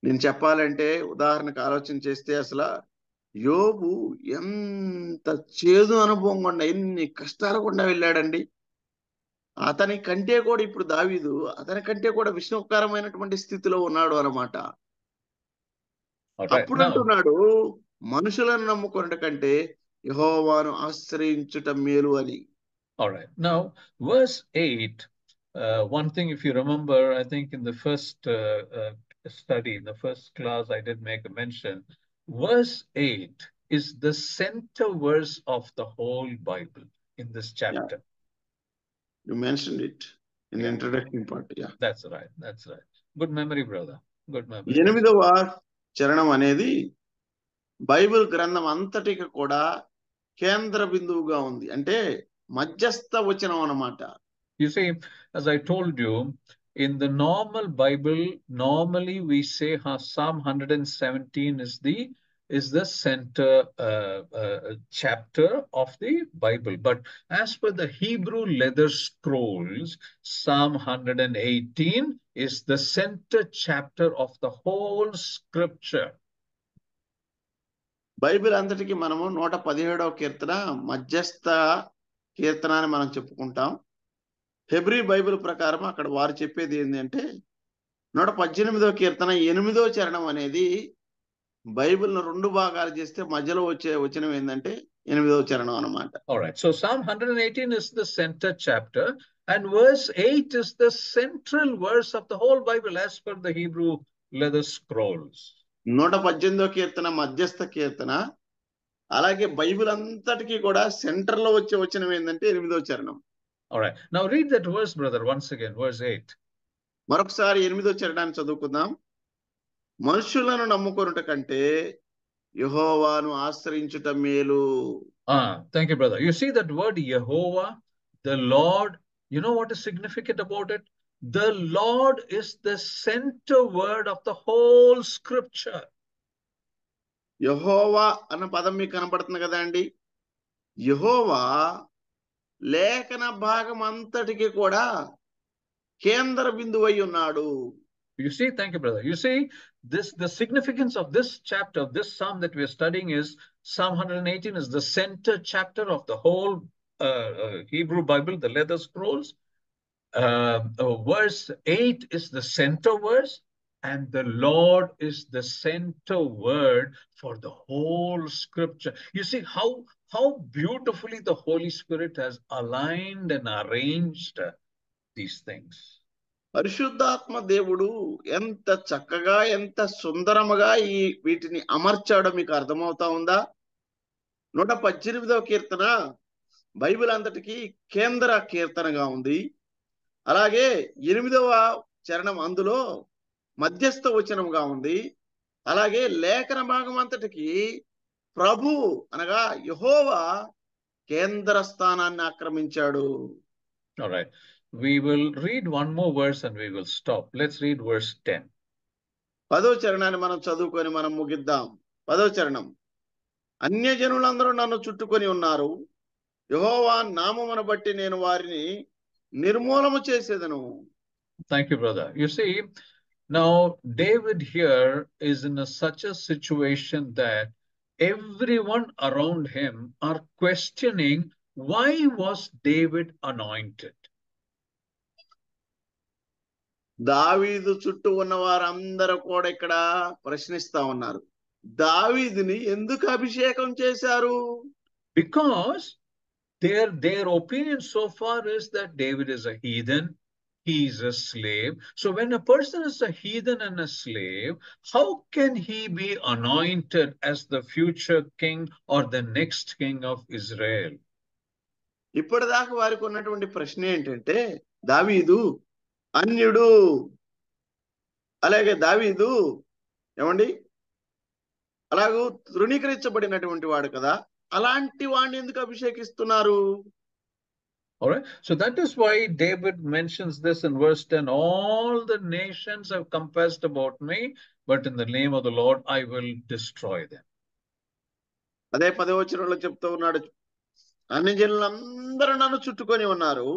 Speaker 6: నేను చెప్పాలంటే ఉదాహరణకు ఆలోచన చేస్తే అసలు యోబు ఎంత చేదు అనుభవం గుండా, ఎన్ని కష్టాలు గుండా వెళ్ళాడండి. అతని కంటే కూడా ఇప్పుడు దావీదు అతని కంటే కూడా విష్ణుకరమైనటువంటి స్థితిలో ఉన్నాడు అన్నమాట. అప్పుడు అంటున్నాడు, మనుషులను నమ్ముకున్నట కంటే యెహోవాను ఆశ్రయించుట మేలు అని.
Speaker 5: All right. Now, verse 8, one thing, if you remember, I think in the first study, in the first class, I did make a mention. Verse 8 is the center verse of the whole Bible in this chapter.
Speaker 6: Yeah. You mentioned it in the introduction part. Yeah.
Speaker 5: That's right. That's right. Good memory, brother. Good memory.
Speaker 6: 8వ చరణం అనేది Bible గ్రంథం అంతటికి కూడా కేంద్ర బిందువుగా ఉంది. అంటే మధ్యస్థ వచనం అన్నమాట.
Speaker 5: You see, as I told you, in the normal Bible, normally we say Psalm 117 is the center chapter of the Bible. But as per the Hebrew leather scrolls, Psalm 118 is the center chapter of the whole scripture.
Speaker 6: Bible అంతటికి మనము 117వ కీర్తన మధ్యస్థ కీర్తన అని మనం చెప్పుకుంటాం. Hebrew Bible ప్రకారం అక్కడ వారు చెప్పేది ఏంటంటే 118వ కీర్తన 8వ చరణం అనేది బైబిల్ను 2 భాగాలు చేస్తే మధ్యలో వచ్చే వచనం ఏంటంటే 8వ చరణం అన్నమాట.
Speaker 5: All right. So Psalm 118 is the center chapter and verse 8 is the central verse of the whole Bible as per the Hebrew leather scrolls.
Speaker 6: 118వ కీర్తన మధ్యస్థ కీర్తన, అలాగే బైబిల్ అంతటికి కూడా సెంటర్ లో వచ్చే వచనం ఏంటంటే 8వ చరణం.
Speaker 5: All right. Now read that verse, brother, once again, verse 8.
Speaker 6: మరొకసారి 8వ చరణాన్ని చదువుకుందాం. మనుషులను నమ్ముకొనుట కంటే యెహోవాను ఆశ్రయించుట మేలు.
Speaker 5: Thank you, brother. You see that word Yehovah, the Lord, you know what is significant about it? The Lord is the center word of the whole scripture.
Speaker 6: యెహోవా అన్న పదం మీకు కనపడుతుంది కదా అండి. యెహోవా లేఖన భాగం అంతటికి కూడా కేంద్ర బిందువై ఉన్నాడు.
Speaker 5: You see, thank you, brother. You see, the significance of this chapter, of this psalm that we are studying is Psalm 118 is the center chapter of the whole Hebrew Bible, the leather scrolls. Verse 8 is the center verse, and the Lord is the center word for the whole scripture. You see how beautifully the Holy Spirit has aligned and arranged these things.
Speaker 6: పరిశుద్ధాత్మ దేవుడు ఎంత చక్కగా ఎంత సుందరముగా వీటిని అమర్చాడో మీకు అర్థమవుతా ఉందా? 118వ కీర్తన Bible అంతటికి కేంద్ర కీర్తనగా ఉంది. అలాగే 8వ చరణం అందులో మధ్యస్థ వచనంగా ఉంది. అలాగే లేఖన భాగం అంతటికి ప్రభు అనగా యెహోవా కేంద్ర స్థానాన్ని ఆక్రమించాడు.
Speaker 5: All right. We will read one more verse and we will stop. Let's read verse 10.
Speaker 6: 10వ చరణాన్ని మనం చదువుకొని మనం ముగిద్దాం. 10వ చరణం. అన్యజనులందరూ నన్ను చుట్టుకొని ఉన్నారు. యెహోవా నామమును బట్టి నేను వారిని నిర్మూలము చేసేదను.
Speaker 5: Thank you, brother. You see, Now, David here is in such a situation that everyone around him are questioning, why was David anointed?
Speaker 6: దావీదు చుట్టూ ఉన్న వారందరూ కూడా ఇక్కడ ప్రశ్నిస్తా ఉన్నారు, దావీదుని ఎందుకు అభిషేకం చేశారు?
Speaker 5: Because their opinion so far is that David is a heathen, he is a slave. So when a person is a heathen and a slave, how can he be anointed as the future king or the next king of Israel?
Speaker 6: ఇప్పటిదాకా వారికి ఉన్నటువంటి ప్రశ్న ఏంటంటే, దావీదు అన్యుడు, అలాగే దావీదు ఏమండి అలాగూ తృణీకరించబడినటువంటి వాడు కదా, అలాంటి వాడిని ఎందుకు అభిషేకిస్తున్నారు?
Speaker 5: All right. So that is why David mentions this in verse 10. All the nations have compassed about me, but in the name of the Lord, I will destroy them.
Speaker 6: అదే 10వ వచనంలో చెప్తూ ఉన్నాడు, అన్ని జనులందరూ నన్ను చుట్టుకొని ఉన్నారు,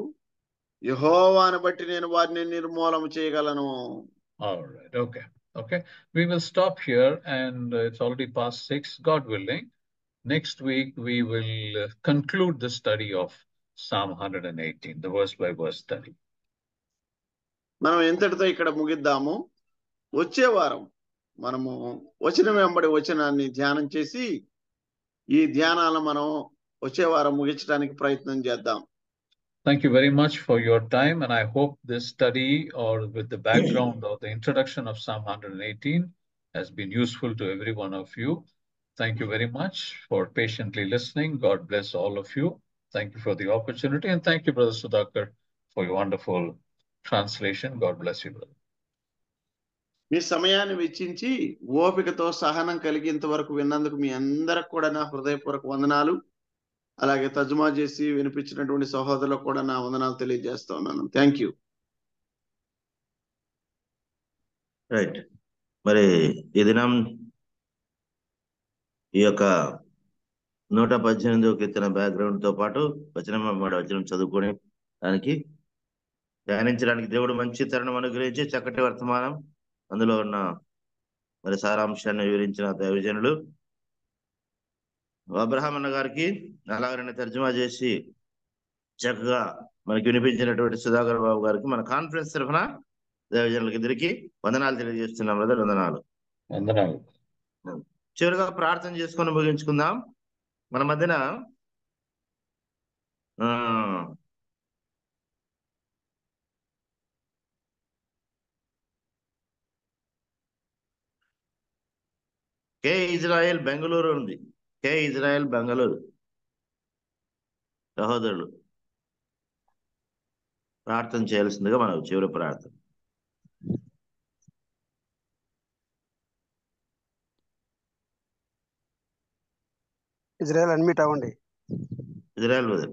Speaker 6: యెహోవాను బట్టి నేను వారిని నిర్మూలన చేయగలను.
Speaker 5: All right. Okay. We will stop here, and it's already past 6. God willing, next week we will conclude the study of Psalm 118, the verse by verse study.
Speaker 6: మనం ఎంతటితో ఇక్కడ ముగిద్దాము. వచ్చే వారం మనము వచనం వెంబడి వచనాన్ని ధ్యానం చేసి ఈ ధ్యానాలను మనం వచ్చే వారం ముగించడానికి ప్రయత్నం చేద్దాం.
Speaker 5: Thank you very much for your time, and I hope this study, or with the background or the introduction of Psalm 118, has been useful to every one of you. Thank you very much for patiently listening. God bless all of you. Thank you for the opportunity, and thank you, Brother Sudhakar, for your wonderful translation. God bless you, brother.
Speaker 6: మీ సమయాన్ని వెచ్చించి ఓపికతో సహనం కలిగేంత వరకు విన్నందుకు మీ అందరికి కూడా నా హృదయపూర్వక వందనాలు. అలాగే తర్జుమా చేసి వినిపించినటువంటి సహోదరులకు కూడా నా వందనాలు తెలియజేస్తా ఉన్నాను. Thank you.
Speaker 1: రైట్. మరి ఈ దినం ఈ యొక్క 118వ కీర్తన బ్యాక్గ్రౌండ్ తో పాటు వచనం చదువుకొని దానికి ధ్యానించడానికి దేవుడు మంచి తరుణం అనుగ్రహించి చక్కటి వర్తమానం అందులో ఉన్న మరి సారాంశాన్ని వివరించిన దైవజనులు అబ్రహాం అన్న గారికి, అలాగనే తర్జుమా చేసి చక్కగా మనకి వినిపించినటువంటి సుధాకర్ బాబు గారికి మన కాన్ఫరెన్స్ తరఫున దైవజనులకి ఇద్దరికి వందనాలు తెలియజేస్తున్నాం. బ్రదర్ వందనాలు. చివరిగా ప్రార్థన చేసుకొని ముగించుకుందాం. మన మధ్యన కే ఇజ్రాయెల్ బెంగళూరు ఉంది. కే ఇజ్రాయెల్ బెంగళూరు సహోదరులు ప్రార్థన చేయాల్సిందిగా మనం చివరి ప్రార్థన.
Speaker 7: ఇజ్రాయెల్ అన్మిట్ అవ్వండి.
Speaker 1: Israel brother.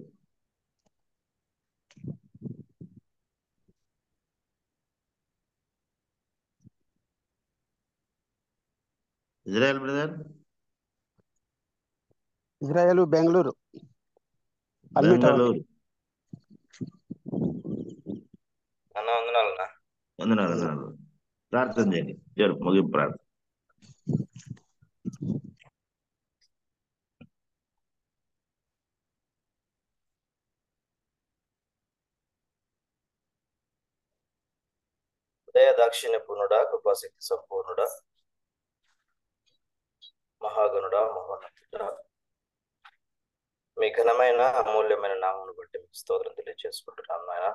Speaker 1: Israel brother.
Speaker 7: Israel Bengaluru unmute అవ్వండి.
Speaker 1: బెంగళూరు. వందనాలు. ప్రార్థన చేయండి. ముగింపు ప్రార్థన.
Speaker 2: దాక్షిణ్య పూర్ణుడా, కృపాశక్తి సంపూర్ణుడా, మహాగణుడా, మహోన్నతుడా, మీ ఘనమైన అమూల్యమైన నామమును బట్టి మీకు స్తోత్రం తెలియజేసుకుంటున్నాను. నాయన,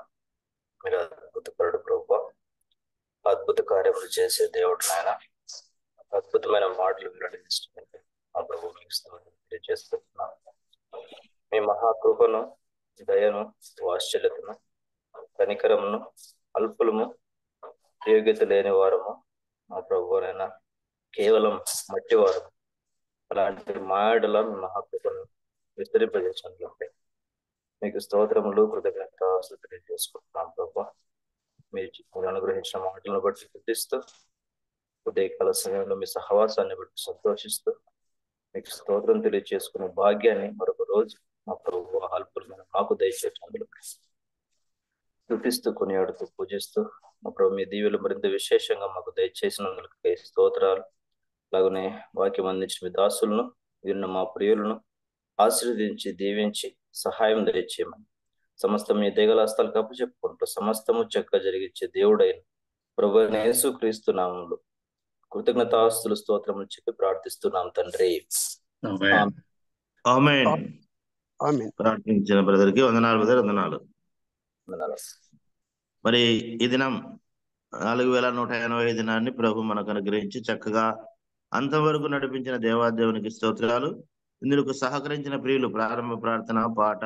Speaker 2: మీరు అద్భుతపరుడు ప్రభువా, అద్భుత కార్యములు చేసే దేవుడు నాయన, అద్భుతమైన మాటలు వెల్లడిస్తున్నారు మా ప్రభు, మీకు స్తోత్రం తెలియజేసుకుంటున్నాను. మీ మహాకృపను, దయను, వాత్సల్యతను, కనికరమును, అల్పులము, యోగ్యత లేని వారము మా ప్రభువునైనా కేవలం మట్టివారు, అలాంటి మాయడల మీ మహాకృపను విస్తరింపజేసినట్లే మీకు స్తోత్రములు, కృతజ్ఞతాస్తుతులు తెలియజేసుకుంటున్నాం ప్రభు. మీరు అనుగ్రహించిన మాటలను బట్టి స్తుతిస్తూ, ఉదయకాల సమయంలో మీ సహవాసాన్ని బట్టి సంతోషిస్తూ మీకు స్తోత్రం తెలియజేసుకునే భాగ్యాన్ని మరొక రోజు మా ప్రభు అల్పులమైన మాకు దయచేసినందుకు స్తుతిస్తూ, కొనియాడుతూ, పూజిస్తూ మా ప్రభు మీ దీవెలు మరింత విశేషంగా మాకు దయచేసినందుకు స్తోత్రాలు. అలాగనే వాక్యం అందించిన మీ దాసులను విన్న మా ప్రియులను ఆశీర్వదించి దీవించి సహాయం దయచేయమని సమస్త మీ దయగల హస్తాలకు అప్పచెప్పుకుంటూ సమస్తము చక్కగా జరిగించే దేవుడైన ప్రభు అయిన యేసుక్రీస్తు నామములో కృతజ్ఞతాస్తులు స్తోత్రములు చెప్పి ప్రార్థిస్తున్నాం తండ్రి.
Speaker 5: Amen.
Speaker 1: ఆమేన్.
Speaker 7: ఆమేన్.
Speaker 1: ప్రార్థించిన బ్రదర్కి వందనాలు బ్రదర్, వందనాలు.
Speaker 2: వందనాలు.
Speaker 1: మరి ఈ దినం 4180 దినాన్ని ప్రభు మనకు అనుగ్రహించి చక్కగా అంతవరకు నడిపించిన దేవాదేవునికి స్తోత్రాలు. ఇందుకు సహకరించిన ప్రియులు ప్రారంభ ప్రార్థన, పాట,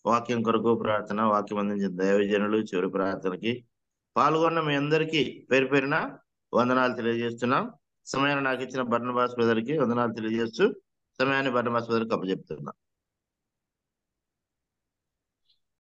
Speaker 1: వాక్యం కొరకు ప్రార్థన, వాక్యం అందించిన దైవజనులు, చివరి ప్రార్థనకి పాల్గొన్న మీ అందరికీ పేరు పేరున వందనాలు తెలియజేస్తున్నాం. సమయాన్ని నాకు ఇచ్చిన బర్నబాస్ బ్రదర్కి వందనాలు తెలియజేస్తూ సమయాన్ని బర్నబాస్ బ్రదర్కి అప్పచెప్తున్నాం.